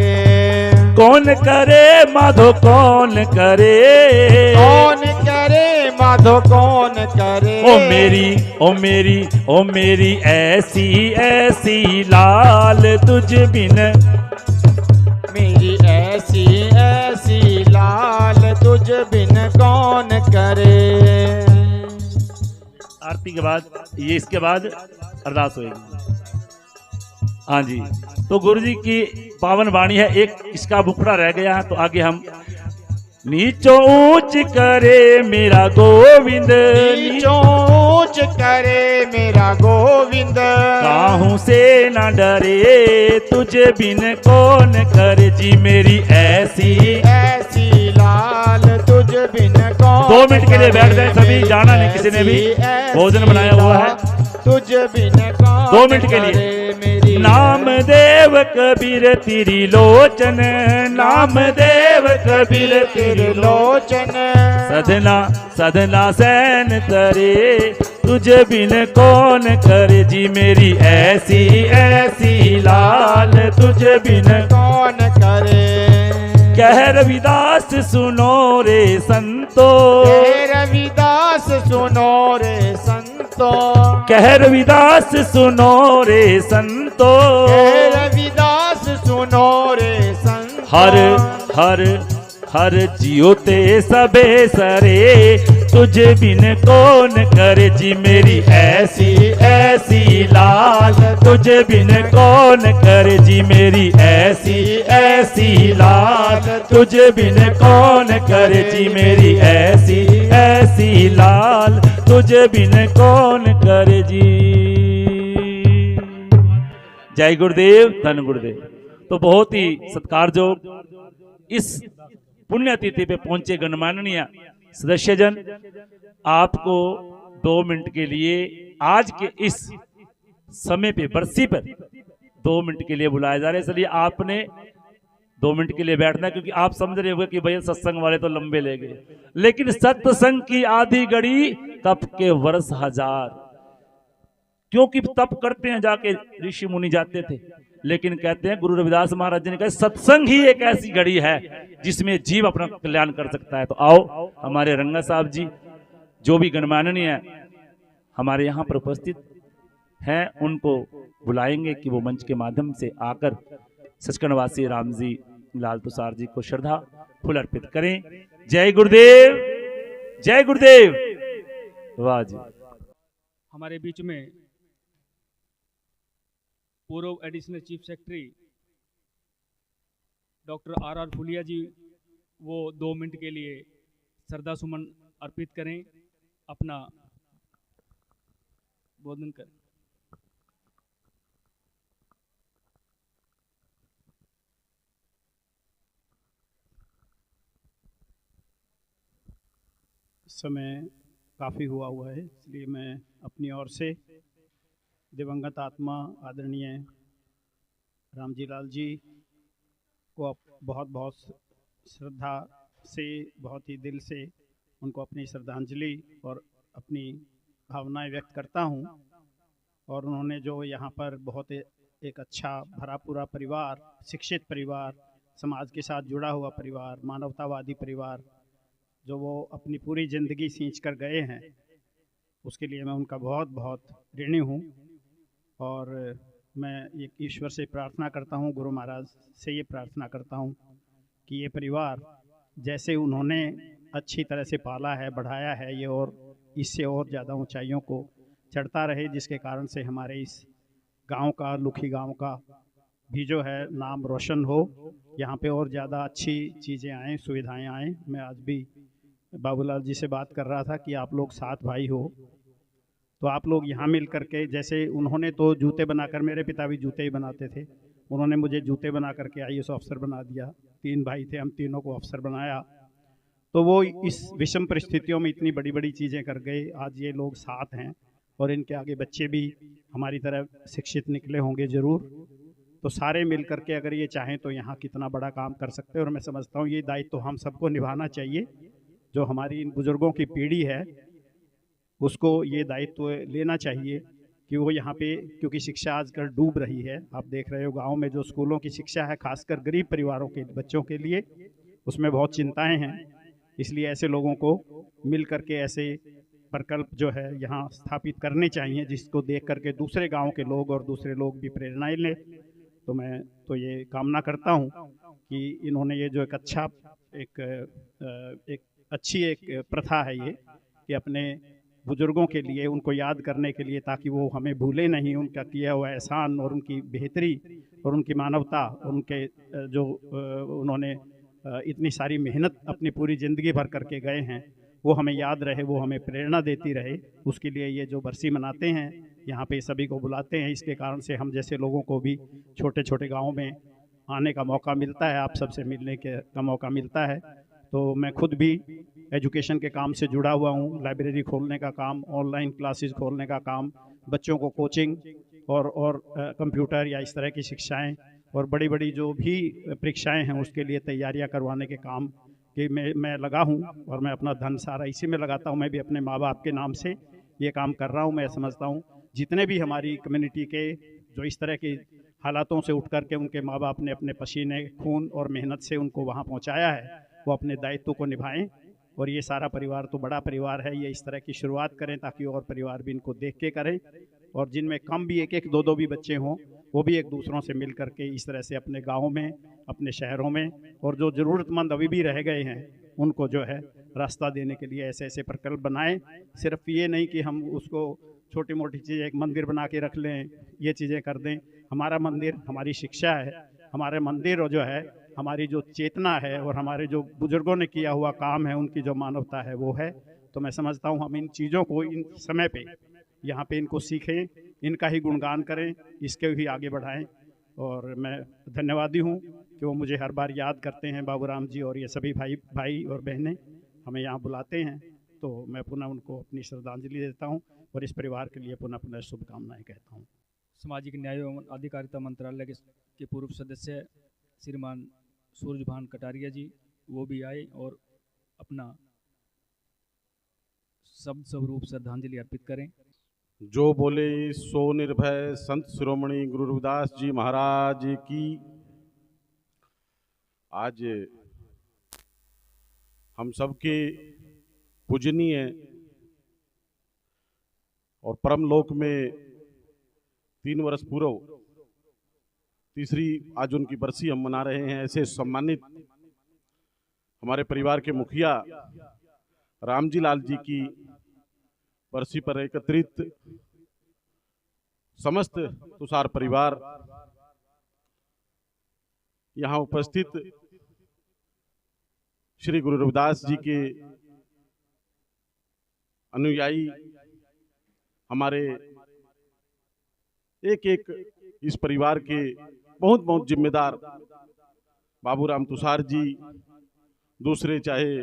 कौन करे माधो कौन करे, कौन करे माधो कौन करे। ओ मेरी ओ मेरी ओ मेरी ऐसी ऐसी लाल, तुझ बिन मेरी ऐसी ऐसी लाल तुझ बिन कौन करे। आरती के बाद ये इसके बाद अरदास होगी। हाँ जी, तो गुरु जी की पावन वाणी है। एक इसका मुखड़ा रह गया है, तो आगे हम नीचो ऊंच करे मेरा गोविंद, नीचो ऊंच करे मेरा गोविंद। काहू से न डरे, तुझे बिन कौन करे जी मेरी ऐसी ऐसी लाल तुझ बिन कौन। 2 मिनट के लिए बैठ गए सभी, जाना नहीं किसी ने भी, भोजन बनाया हुआ है। तुझ बिन कौन 2 मिनट के लिए। नाम देव कबीर तेरी लोचन, नाम देव कबीर तेरी लोचन। सधना सधना सैन तरे, तुझे बिन कौन करे जी मेरी ऐसी ऐसी लाल, तुझे बिन कौन करे। कह रविदास सुनो रे संतो, रविदास सुनो रे संतो। कह रविदास सुनो रे संतो, रविदास सुनो रे संतो। हर हर हर जियो ते सबे सरे, तुझे बिन कौन करे जी मेरी ऐसी ऐसी लाल, तुझे बिन कौन करे जी मेरी ऐसी ऐसी लाल, तुझे बिन कौन करे जी मेरी ऐसी ऐसी लाल, तुझे बिन कौन करे जी। जय गुरुदेव, धन गुरुदेव। तो बहुत ही सत्कारजोग इस पुण्यतिथि पे पहुंचे गणमाननीय सदस्यजन, आपको 2 मिनट के लिए आज के इस समय पे बरसी पर 2 मिनट के लिए बुलाया जा रहा है, इसलिए आपने 2 मिनट के लिए बैठना, क्योंकि आप समझ रहे होंगे कि भैया सत्संग वाले तो लंबे ले गए, लेकिन सत्संग की आधी घड़ी तप के वर्ष 1000, क्योंकि तप करते हैं जाके ऋषि मुनि जाते थे, लेकिन कहते हैं गुरु रविदास महाराज जी ने कहा सत्संग ही एक ऐसी घड़ी है जिसमें जीव अपना कल्याण कर सकता है। तो आओ हमारे रंगा साहब जी जो भी गणमाननीय हमारे यहाँ पर उपस्थित हैं उनको बुलाएंगे कि वो मंच के माध्यम से आकर सचखंडवासी राम जी लाल तुषार जी को श्रद्धा फूल अर्पित करें। जय गुरुदेव, जय गुरुदेव। वाह जी। हमारे बीच में पूर्व additional chief secretary doctor R फुलिया जी, वो 2 मिनट के लिए श्रद्धा सुमन अर्पित करें, अपना बोधन करें। समय काफ़ी हुआ है, इसलिए मैं अपनी ओर से दिवंगत आत्मा आदरणीय रामजी लाल जी को बहुत बहुत श्रद्धा से, बहुत ही दिल से उनको अपनी श्रद्धांजलि और अपनी भावनाएं व्यक्त करता हूं। और उन्होंने जो यहाँ पर बहुत एक अच्छा भरा पूरा परिवार, शिक्षित परिवार, समाज के साथ जुड़ा हुआ परिवार, मानवतावादी परिवार, जो वो अपनी पूरी ज़िंदगी सींच कर गए हैं, उसके लिए मैं उनका बहुत बहुत ऋणी हूँ। और मैं एक ईश्वर से प्रार्थना करता हूँ, गुरु महाराज से ये प्रार्थना करता हूँ कि ये परिवार जैसे उन्होंने अच्छी तरह से पाला है, बढ़ाया है, ये और इससे और ज़्यादा ऊंचाइयों को चढ़ता रहे, जिसके कारण से हमारे इस गांव का, लुखी गांव का भी जो है नाम रोशन हो, यहाँ पे और ज़्यादा अच्छी चीज़ें आएँ, सुविधाएं आएँ। मैं आज भी बाबूलाल जी से बात कर रहा था कि आप लोग 7 भाई हो, तो आप लोग यहाँ मिल करके, जैसे उन्होंने तो जूते बनाकर, मेरे पिता भी जूते ही बनाते थे, उन्होंने मुझे जूते बना करके IAS अफसर बना दिया। 3 भाई थे, हम तीनों को अफसर बनाया। तो वो इस विषम परिस्थितियों में इतनी बड़ी बड़ी चीज़ें कर गए। आज ये लोग 7 हैं और इनके आगे बच्चे भी हमारी तरह शिक्षित निकले होंगे ज़रूर। तो सारे मिल करके अगर ये चाहें तो यहाँ कितना बड़ा काम कर सकते हैं। और मैं समझता हूँ ये दायित्व तो हम सबको निभाना चाहिए। जो हमारी इन बुज़ुर्गों की पीढ़ी है उसको ये दायित्व लेना चाहिए कि वो यहाँ पे, क्योंकि शिक्षा आजकल डूब रही है, आप देख रहे हो गांव में जो स्कूलों की शिक्षा है, खासकर गरीब परिवारों के बच्चों के लिए, उसमें बहुत चिंताएं हैं। इसलिए ऐसे लोगों को मिल करके ऐसे प्रकल्प जो है यहाँ स्थापित करने चाहिए, जिसको देख करके दूसरे गांव के लोग और दूसरे लोग भी प्रेरणाएं लें। तो मैं तो ये कामना करता हूँ कि इन्होंने ये जो एक अच्छा एक अच्छी एक प्रथा है ये, कि अपने बुजुर्गों के लिए, उनको याद करने के लिए, ताकि वो हमें भूले नहीं, उनका किया हुआ एहसान और उनकी बेहतरी और उनकी मानवता, उनके जो उन्होंने इतनी सारी मेहनत अपनी पूरी ज़िंदगी भर करके गए हैं, वो हमें याद रहे, वो हमें प्रेरणा देती रहे। उसके लिए ये जो बरसी मनाते हैं, यहाँ पे सभी को बुलाते हैं, इसके कारण से हम जैसे लोगों को भी छोटे छोटे गाँव में आने का मौका मिलता है, आप सबसे मिलने का मौका मिलता है। तो मैं खुद भी एजुकेशन के काम से जुड़ा हुआ हूँ, लाइब्रेरी खोलने का काम, ऑनलाइन क्लासेस खोलने का काम, बच्चों को कोचिंग और कंप्यूटर या इस तरह की शिक्षाएं और बड़ी बड़ी जो भी परीक्षाएं हैं उसके लिए तैयारियां करवाने के काम कि मैं लगा हूँ। और मैं अपना धन सारा इसी में लगाता हूँ। मैं भी अपने माँ बाप के नाम से ये काम कर रहा हूँ। मैं समझता हूँ जितने भी हमारी कम्युनिटी के जो इस तरह की हालातों से उठ करके उनके माँ बाप ने अपने पसीने, खून और मेहनत से उनको वहाँ पहुँचाया है, वो अपने दायित्व को निभाएं। और ये सारा परिवार तो बड़ा परिवार है, ये इस तरह की शुरुआत करें ताकि और परिवार भी इनको देख के करें। और जिनमें कम भी 1-1, 2-2 भी बच्चे हों, वो भी एक दूसरों से मिल करके इस तरह से अपने गाँव में, अपने शहरों में, और जो ज़रूरतमंद अभी भी रह गए हैं उनको जो है रास्ता देने के लिए ऐसे ऐसे प्रकल्प बनाएं। सिर्फ ये नहीं कि हम उसको छोटी मोटी चीज़, एक मंदिर बना के रख लें, ये चीज़ें कर दें। हमारा मंदिर हमारी शिक्षा है, हमारे मंदिर और जो है हमारी जो चेतना है और हमारे जो बुजुर्गों ने किया हुआ काम है, उनकी जो मानवता है वो है। तो मैं समझता हूँ हम इन चीज़ों को इन समय पे यहाँ पे इनको सीखें, इनका ही गुणगान करें, इसके भी आगे बढ़ाएं। और मैं धन्यवादी हूँ कि वो मुझे हर बार याद करते हैं, बाबूराम जी और ये सभी भाई और बहनें हमें यहाँ बुलाते हैं। तो मैं पुनः उनको अपनी श्रद्धांजलि देता हूँ और इस परिवार के लिए पुनः शुभकामनाएँ कहता हूँ। सामाजिक न्याय एवं अधिकारिता मंत्रालय के पूर्व सदस्य श्रीमान सूरजभान कटारिया जी, वो भी आए और अपना शब्द स्वरूप श्रद्धांजलि अर्पित करें। जो बोले सो निर्भय संत शिरोमणि गुरु रविदास जी महाराज की। आज हम सबके पूजनीय और परम लोक में 3 वर्ष पूर्व तीसरी आज उनकी बरसी हम मना रहे हैं। ऐसे सम्मानित हमारे परिवार के मुखिया रामजी लाल जी की बरसी पर एकत्रित समस्त तुषार परिवार, यहाँ उपस्थित श्री गुरु रविदास जी के अनुयायी, हमारे एक इस परिवार के बहुत जिम्मेदार बाबूराम तुषार जी, दूसरे चाहे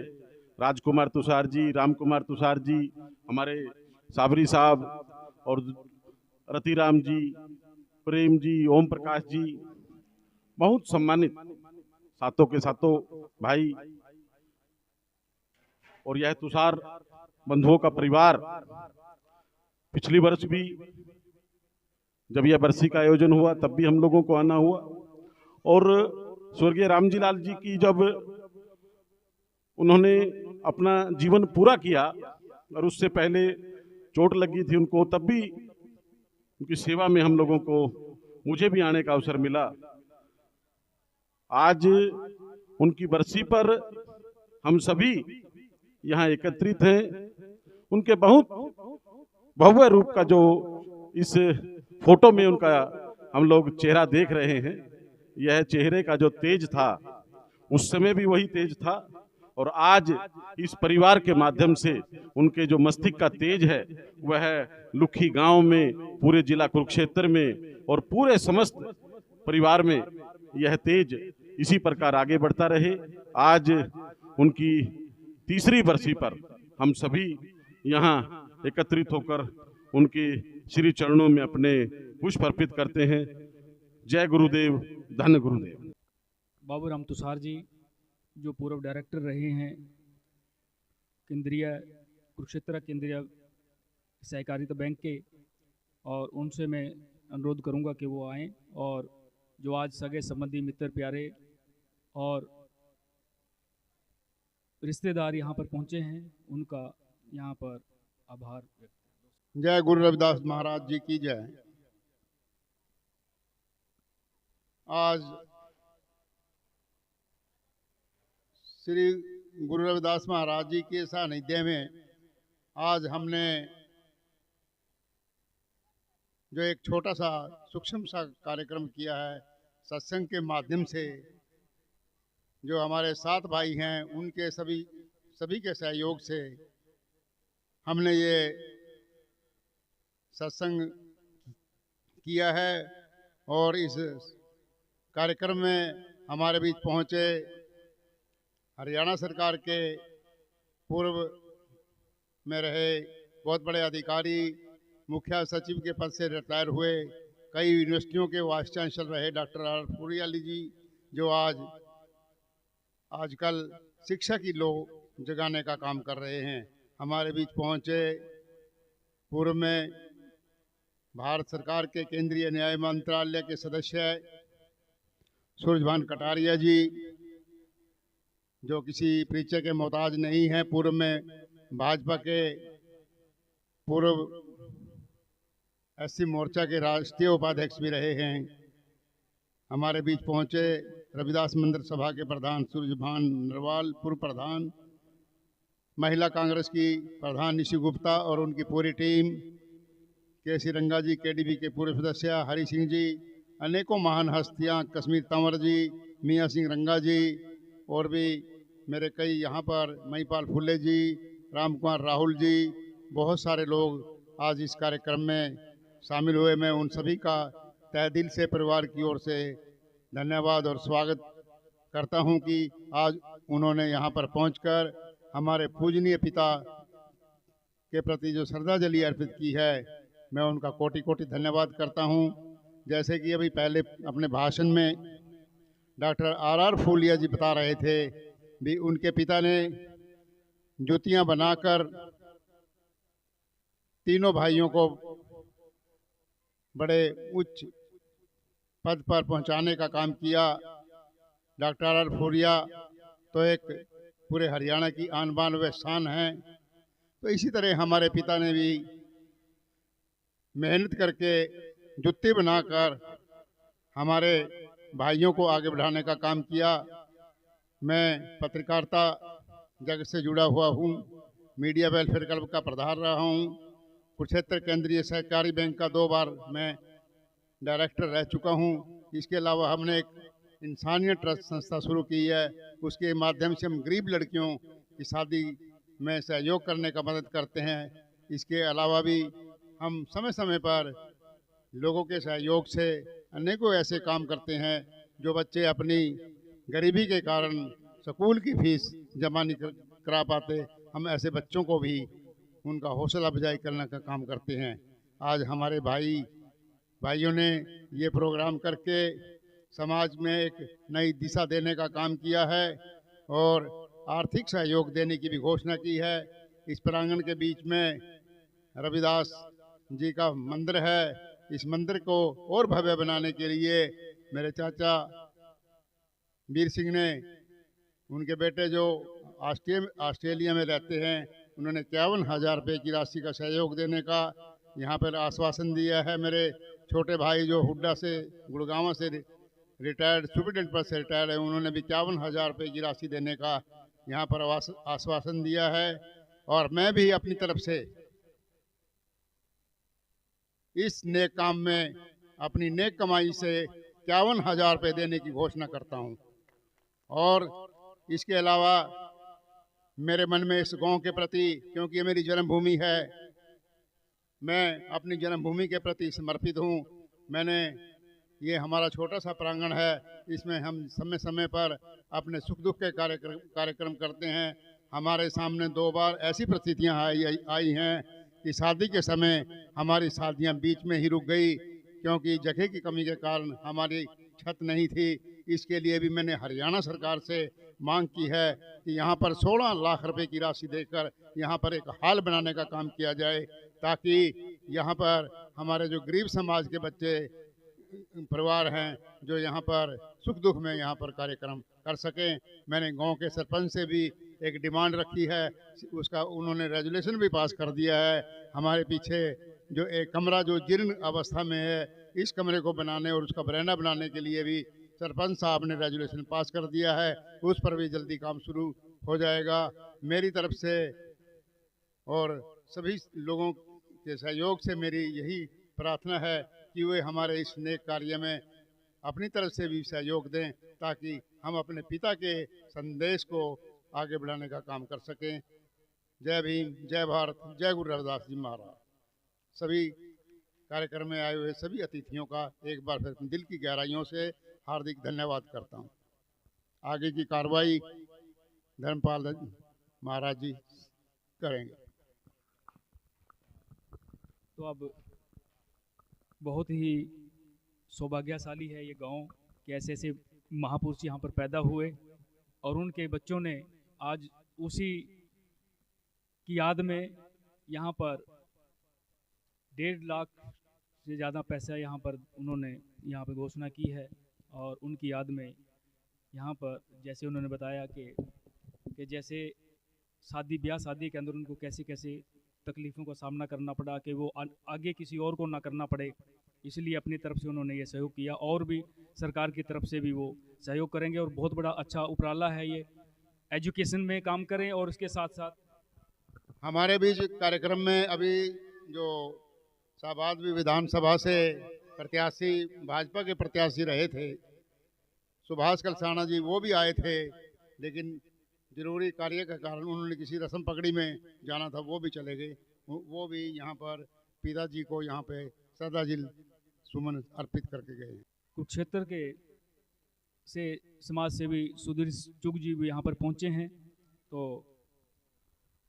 राजकुमार तुषार जी, रामकुमार तुषार जी, हमारे साबरी साहब और रतिराम जी, प्रेम जी, ओम प्रकाश जी, बहुत सम्मानित सातों के सातों भाई। और यह तुषार बंधुओं का परिवार पिछली वर्ष भी जब यह बरसी का आयोजन हुआ तब भी हम लोगों को आना हुआ, और स्वर्गीय रामजी लाल जी की जब उन्होंने अपना जीवन पूरा किया और उससे पहले चोट लगी थी उनको, तब भी उनकी सेवा में हम लोगों को, मुझे भी आने का अवसर मिला। आज उनकी बरसी पर हम सभी यहाँ एकत्रित हैं। उनके बहुत भव्य रूप का जो इस फोटो में उनका हम लोग चेहरा देख रहे हैं, यह चेहरे का जो तेज था उस समय भी वही तेज था, और आज इस परिवार के माध्यम से उनके जो मस्तिष्क का तेज है वह लुखी गांव में, पूरे जिला कुरुक्षेत्र में और पूरे समस्त परिवार में यह तेज इसी प्रकार आगे बढ़ता रहे। आज उनकी तीसरी बरसी पर हम सभी यहाँ एकत्रित होकर उनके श्री चरणों में अपने पुष्प अर्पित करते हैं। जय गुरुदेव, धन्य गुरुदेव। बाबूराम तुषार जी जो पूर्व डायरेक्टर रहे हैं केंद्रीय कुरुक्षेत्र केंद्रीय सहकारिता बैंक के, और उनसे मैं अनुरोध करूंगा कि वो आएं और जो आज सगे संबंधी मित्र प्यारे और रिश्तेदार यहाँ पर पहुँचे हैं उनका यहाँ पर आभार व्यक्त। जय गुरु रविदास महाराज जी की जय। आज श्री गुरु रविदास महाराज जी के सानिध्य में आज हमने जो एक छोटा सा सूक्ष्म सा कार्यक्रम किया है सत्संग के माध्यम से, जो हमारे 7 भाई हैं उनके सभी के सहयोग से हमने ये सत्संग किया है। और इस कार्यक्रम में हमारे बीच पहुंचे हरियाणा सरकार के पूर्व में रहे बहुत बड़े अधिकारी, मुख्य सचिव के पद से रिटायर हुए, कई यूनिवर्सिटियों के वाइस चांसलर रहे डॉक्टर आर फूरियाली जी, जो आजकल शिक्षा की लो जगाने का काम कर रहे हैं। हमारे बीच पहुंचे पूर्व में भारत सरकार के केंद्रीय न्याय मंत्रालय के सदस्य सूरजभान कटारिया जी, जो किसी परिचय के मोहताज नहीं हैं, पूर्व में भाजपा के पूर्व एससी मोर्चा के राष्ट्रीय उपाध्यक्ष भी रहे हैं। हमारे बीच पहुंचे रविदास मंदिर सभा के प्रधान सूरजभान नरवाल, पूर्व प्रधान, महिला कांग्रेस की प्रधान निशि गुप्ता और उनकी पूरी टीम, केसी रंगा जी केडीबी के पूर्व सदस्य हरि सिंह जी, अनेकों महान हस्तियां, कश्मीर तंवर जी, मियाँ सिंह रंगा जी, और भी मेरे कई यहाँ पर महिपाल फुल्ले जी, राम कुमार राहुल जी, बहुत सारे लोग आज इस कार्यक्रम में शामिल हुए। मैं उन सभी का तहे दिल से परिवार की ओर से धन्यवाद और स्वागत करता हूं कि आज उन्होंने यहाँ पर पहुंचकर हमारे पूजनीय पिता के प्रति जो श्रद्धांजलि अर्पित की है, मैं उनका कोटि कोटि धन्यवाद करता हूं। जैसे कि अभी पहले अपने भाषण में डॉक्टर आर फूलिया जी बता रहे थे, भी उनके पिता ने जूतियां बनाकर तीनों भाइयों को बड़े उच्च पद पर पहुंचाने का काम किया। डॉक्टर आर फूलिया तो एक पूरे हरियाणा की आन बान व शान है। तो इसी तरह हमारे पिता ने भी मेहनत करके जूते बनाकर हमारे भाइयों को आगे बढ़ाने का काम किया। मैं पत्रकारिता जगत से जुड़ा हुआ हूँ, मीडिया वेलफेयर क्लब का प्रधान रहा हूँ, कुरुक्षेत्र केंद्रीय सहकारी बैंक का 2 बार मैं डायरेक्टर रह चुका हूँ। इसके अलावा हमने एक इंसानियत ट्रस्ट संस्था शुरू की है, उसके माध्यम से हम गरीब लड़कियों की शादी में सहयोग करने का मदद करते हैं। इसके अलावा भी हम समय समय पर लोगों के सहयोग से अनेकों ऐसे काम करते हैं जो बच्चे अपनी गरीबी के कारण स्कूल की फीस जमा नहीं करा पाते, हम ऐसे बच्चों को भी उनका हौसला अफजाई करने का काम करते हैं। आज हमारे भाइयों ने ये प्रोग्राम करके समाज में एक नई दिशा देने का काम किया है और आर्थिक सहयोग देने की भी घोषणा की है। इस प्रांगण के बीच में रविदास जी का मंदिर है। इस मंदिर को और भव्य बनाने के लिए मेरे चाचा वीर सिंह ने, उनके बेटे जो ऑस्ट्रेलिया में रहते हैं, उन्होंने 51,000 रुपये की राशि का सहयोग देने का यहाँ पर आश्वासन दिया है। मेरे छोटे भाई जो हुड्डा से, गुड़गांव से रिटायर्ड सुपरिटेंडेंट पर से रिटायर्ड है, उन्होंने भी 51,000 रुपये की राशि देने का यहाँ पर आश्वासन दिया है। और मैं भी अपनी तरफ से इस नेक काम में अपनी नेक कमाई से 51,000 रुपये देने की घोषणा करता हूँ। और इसके अलावा मेरे मन में इस गांव के प्रति, क्योंकि ये मेरी जन्मभूमि है, मैं अपनी जन्मभूमि के प्रति समर्पित हूँ। मैंने, ये हमारा छोटा सा प्रांगण है, इसमें हम समय समय पर अपने सुख दुख के कार्यक्रम करते हैं। हमारे सामने 2 बार ऐसी परिस्थितियाँ आई हैं कि शादी के समय हमारी शादियाँ बीच में ही रुक गई, क्योंकि जगह की कमी के कारण हमारी छत नहीं थी। इसके लिए भी मैंने हरियाणा सरकार से मांग की है कि यहाँ पर 16 लाख रुपए की राशि देकर यहाँ पर एक हॉल बनाने का काम किया जाए, ताकि यहाँ पर हमारे जो गरीब समाज के बच्चे परिवार हैं, जो यहाँ पर सुख दुख में यहाँ पर कार्यक्रम कर सकें। मैंने गांव के सरपंच से भी एक डिमांड रखी है, उसका उन्होंने रेजोल्यूशन भी पास कर दिया है। हमारे पीछे जो एक कमरा जो जीर्ण अवस्था में है, इस कमरे को बनाने और उसका बरामदा बनाने के लिए भी सरपंच साहब ने रेजोल्यूशन पास कर दिया है। उस पर भी जल्दी काम शुरू हो जाएगा। मेरी तरफ से और सभी लोगों के सहयोग से मेरी यही प्रार्थना है कि वे हमारे इस नेक कार्य में अपनी तरफ से भी सहयोग दें, ताकि हम अपने पिता के संदेश को आगे बढ़ाने का काम कर सकें। जय भीम, जय भारत, जय गुरु रविदास जी महाराज। सभी कार्यक्रम में आए हुए सभी अतिथियों का एक बार फिर दिल की गहराइयों से हार्दिक धन्यवाद करता हूँ। आगे की कार्रवाई धर्मपाल महाराज जी करेंगे। तो अब बहुत ही सौभाग्यशाली है ये गांव कि ऐसे ऐसे महापुरुष यहाँ पर पैदा हुए और उनके बच्चों ने आज उसी की याद में यहाँ पर 1.5 लाख से ज़्यादा पैसा यहाँ पर उन्होंने यहाँ पर घोषणा की है। और उनकी याद में यहाँ पर जैसे उन्होंने बताया कि जैसे शादी के अंदर उनको कैसे कैसे तकलीफ़ों का सामना करना पड़ा कि वो आगे किसी और को ना करना पड़े, इसलिए अपनी तरफ से उन्होंने ये सहयोग किया। और भी सरकार की तरफ से भी वो सहयोग करेंगे और बहुत बड़ा अच्छा उपराला है ये, एजुकेशन में काम करें। और इसके साथ साथ हमारे बीच कार्यक्रम में अभी जो शाहबाद भी विधानसभा से प्रत्याशी, भाजपा के प्रत्याशी रहे थे सुभाष कलसाना जी, वो भी आए थे, लेकिन जरूरी कार्य के कारण उन्होंने किसी रस्म पकड़ी में जाना था, वो भी चले गए। वो भी यहाँ पर पिताजी को यहाँ पे श्रद्धांजलि सुमन अर्पित करके गए। कुरुक्षेत्र के से समाज सेवी सुधीर चुग जी भी यहाँ पर पहुँचे हैं, तो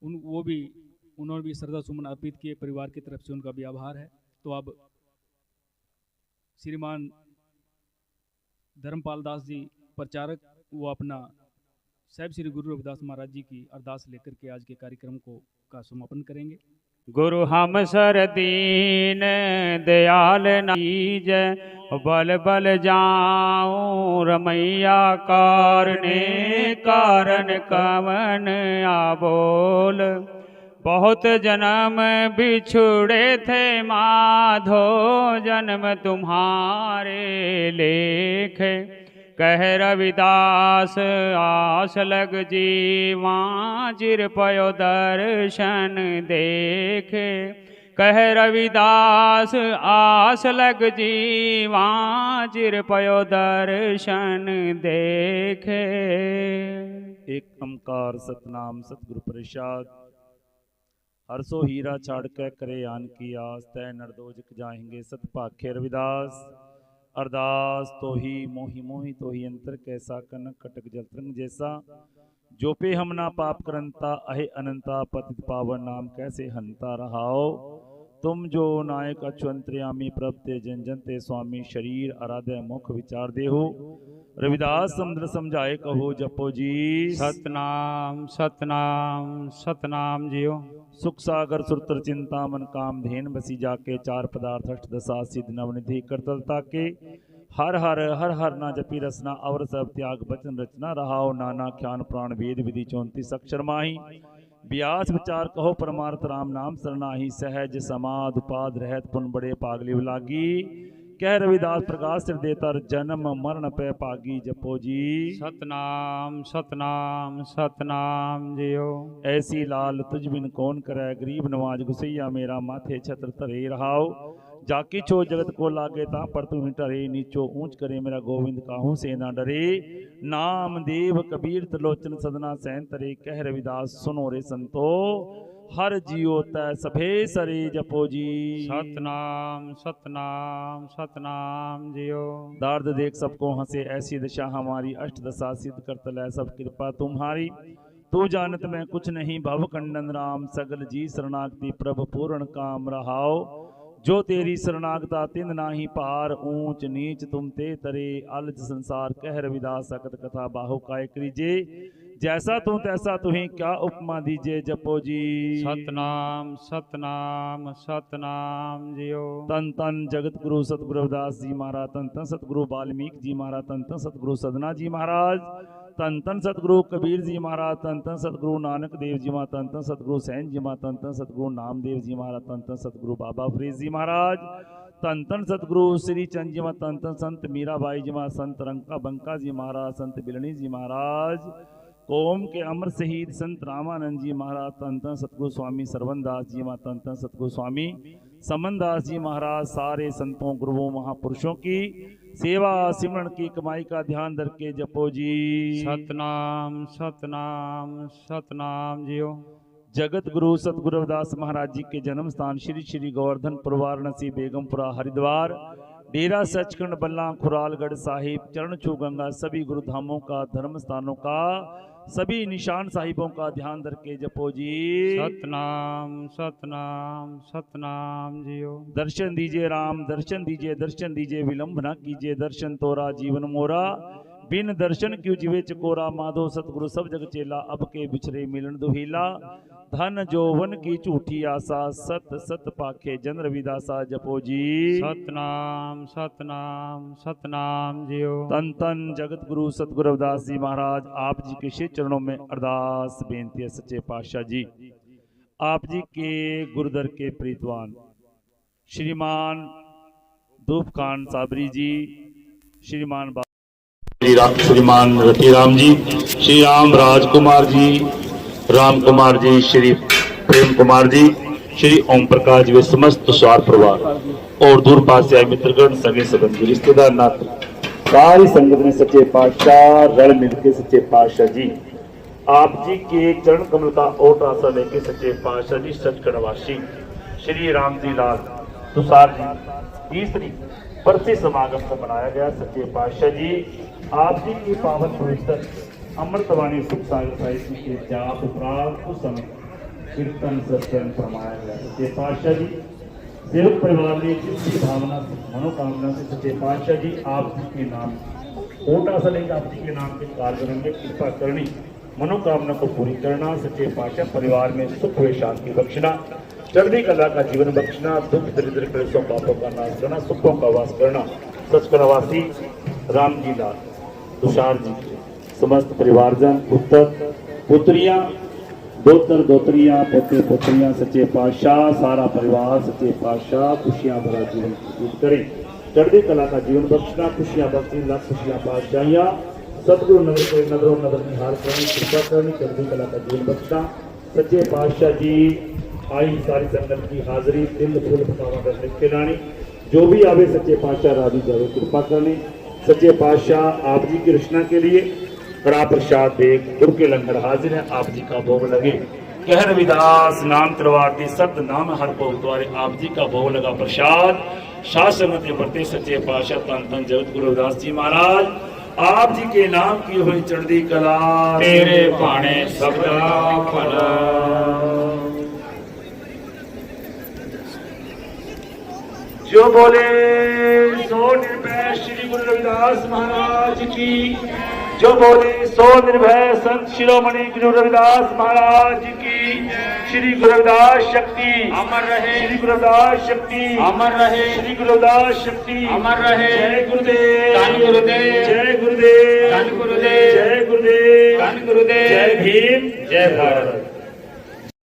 उन्होंने भी श्रद्धा सुमन अर्पित किए। परिवार की तरफ से उनका भी आभार है। तो अब श्रीमान धर्मपाल दास जी प्रचारक, वो अपना साहिब श्री गुरु रविदास महाराज जी की अरदास लेकर के आज के कार्यक्रम का समापन करेंगे। गुरु हम सर दीन दयाल नीज, बल बल जाऊं रमैया कारने, कारण कवन आबोल। बहुत जन्म बिछुड़े थे माधो, जन्म तुम्हारे लेख। कह रविदास आस लग जीवा, चिर पयो दर्शन देख। कह रविदास आस लग जीवा, चिर पयो दर्शन देख। एक ओंकार सतनाम सतगुरु प्रसाद। हरसो हीरा छाड़ के करे आन की आस, तय नरदोजक जाएंगे सत पाखे रविदास। अरदास तो ही मोहि मोहि तो ही अंतर, कैसा कनक कटक जल तरंग जैसा। जो पे हम ना पाप करंता, अहे अनंता पतित पावन नाम कैसे हंता रहाओ। तुम जो नायक अच्युतंतर्यामी प्रभते जन जन ते स्वामी, शरीर आराध्य मुख विचार देहो। रविदास समुद्र समझाए कहो जपो जी, सतनाम सतनाम सतनाम जियो। सुख सागर सुरतर चिंता मन काम धेन, बसी जाके चार पदार्थ अष्ट दशा सिद्ध नवनिधि करतलता के। हर हर हर हर ना जपी रसना अवर सब त्याग बचन रचना रहाओ नाना ख्यान प्राण वेद विधि 34 अक्षर माही व्यास विचार कहो परमार्थ राम नाम सरनाही सहज समाध उपाद रहत पुन बड़े पागली लागी कह रविदास प्रकाश सिर देतर जन्म मरण पे पागी जपो जी सतनाम सतनाम सतनाम जियो। ऐसी लाल तुझ बिन कौन करे गरीब नवाज गुसैया मेरा माथे छत्र तरे रहाओ जाकी छो जगत को लागे ता पर तू टरे नीचो ऊंच करे मेरा गोविंद काहू से ना डरे नाम देव कबीर त्रिलोचन सदना सैन तरे कह रविदास सुनो रे संतो हर जियो तय सभे सरे जपो जी सतनाम सतनाम सतनाम जियो। दर्द देख सबको हंसे ऐसी दशा हमारी अष्ट दशा सिद्ध करत लै सब कृपा तुम्हारी तू जानत मैं कुछ नहीं भव खंडन राम सगल जी शरणागति प्रभ पूर्ण काम रहाओ जो तेरी शरणागता तिन नाही पार ऊंच नीच तुम ते तरे अलज संसार कह रविदास सकत कथा बाहु काय करीजे जैसा तू तैसा तुही क्या उपमा दीजे जपो जी सतनाम सतनाम सतनाम जियो। तन तन जगत गुरु सतगुरु रविदास जी महाराज तन तन सतगुरु वाल्मीकि जी महाराज तन तन सतगुरु सदना जी महाराज तन तन सतगुरु कबीर जी महाराज तन तन सतगुरु नानक देव जी महाराज तन तन सतगुरु सैन जी महाराज तन तन सतगुरु नामदेव जी महाराज तन तन सतगुरु बाबा फरीद जी महाराज तन तन सतगुरु श्री चंद जी महाराज तन तन संत मीराबाई जी महाराज संत रंका बंका जी महाराज संत बिलनी जी महाराज कोम के अमर शहीद संत रामानंद जी महाराज तन तन सतगुरु स्वामी सरवनदास जी महाराज तन तन सतगुरु स्वामी समनदास जी महाराज सारे संतों गुरुओं महापुरुषों की सेवा सिमरण की कमाई का ध्यान रख के जपो जी सतनाम सतनाम सतनाम जियो। जगत गुरु सतगुरु रविदास महाराज जी के जन्म स्थान श्री श्री गोवर्धनपुर वाराणसी बेगमपुरा हरिद्वार डेरा सचखंड बल्ला खुरालगढ़ साहिब चरण छू गंगा सभी गुरु धामों का धर्म स्थानों का सभी निशान साहिबों का ध्यान रख के जपो जी सतनाम सतनाम सतनाम जियो। दर्शन दीजिए राम दर्शन दीजिए विलंब न कीजिए दर्शन तोरा जीवन मोरा बिन दर्शन क्यों जीवे चकोरा माधो सतगुरु सब जग चेला अब के बिछरे मिलन दुहीला धन जोवन की झूठी आशा सत सत पाखे जन रविदासा जपो जी सतनाम सतनाम सतनाम जियो। तन तन जगत गुरु सतगुरु रविदास जी महाराज आप जी के श्री चरणों में अरदास बेनती है सच्चे पातशाह जी आप जी के गुरुदर के प्रीतवान श्रीमान धूप खान साबरी जी श्रीमान श्रीमान रतिराम जी श्री राम राजकुमार जी राम कुमार जी श्री प्रेम कुमार जी श्री ओम प्रकाश जी वे समस्त तुषार परिवार और दूर पास से आए मित्रगण सगे संबंधी रिश्तेदार नाते सारी संगत ने सच्चे पातशाह रल मिलके सच्चे पातशाह जी आप जी के चरण कमल का ओट आशा लेके सच्चे पातशाह जी सचखंडवासी श्री राम जी लाल तुषार जी तीसरी बरसी समागम को बनाया गया सच्चे पातशाह जी आप जी की पावन पवित्र अमृतवाणी सुख सागर साहित्य के जाप उपरांत उस समय कीर्तन सत्संग फरमाया गया सच्चे पातशाह जी सेवक परिवार ने जिसकी भावना मनोकामना से सच्चे पातशाह जी आप जी के नाम कोटा से लेकर आप जी के नाम के कार्यक्रम में कृपा करनी मनोकामना को पूरी करना सच्चे पातशाह परिवार में सुख व शांति बख्शना चढ़ती कला का जीवन बख्शना दुख दरिद्र क्लेशों पापों का नाश करना सुखों का वास करना सचखंडवासी राम जी लाल तुषार जी के समस्त परिवारजन पुत्र पुत्रियां दोतर दोतरियां पोते पोतरियां सच्चे पातशाह सारा परिवार सच्चे पातशाह खुशियां भरा जीवन व्यतीत करे चढ़ती कला का जीवन बख्शना खुशियां बख्शी लाख खुशियां पातशाहियां सतगुरु नगर के नगरों नगर निहार करनी कृपा करनी चढ़ती कला का जीवन बख्शना सच्चे पातशाह जी आई सारी संगत की हाजिरी दिल फूल पकावा कर खिलानी जो भी आवे सच्चे पातशाह राजी जावे कृपा करनी सच्चे पातशाह आप जी की रचना के लिए कड़ा प्रसाद देख गुरु के लंगर हाजिर है आप जी का भोग लगे कह रविदास नाम तरवारती सत नाम हर भोग द्वारे आप जी का भोग लगा प्रसाद शासन बढ़ते सच्चे पातशाह तन तन जगत गुरु रविदास जी महाराज आप जी के नाम की हुई चढ़ती कला तेरे भाणे सबदा भला। जो बोले सो निर्भय श्री गुरु रविदास महाराज की जो बोले सो निर्भय संत शिरोमणि गुरु रविदास महाराज की। श्री गुरु रविदास शक्ति अमर रहे, श्री गुरु रविदास शक्ति अमर रहे, श्री गुरु रविदास शक्ति अमर रहे। जय गुरुदेव, धन गुरुदेव, जय गुरुदेव, धन गुरुदेव, जय गुरुदेव, धन गुरुदेव। जय भीम, जय भारत।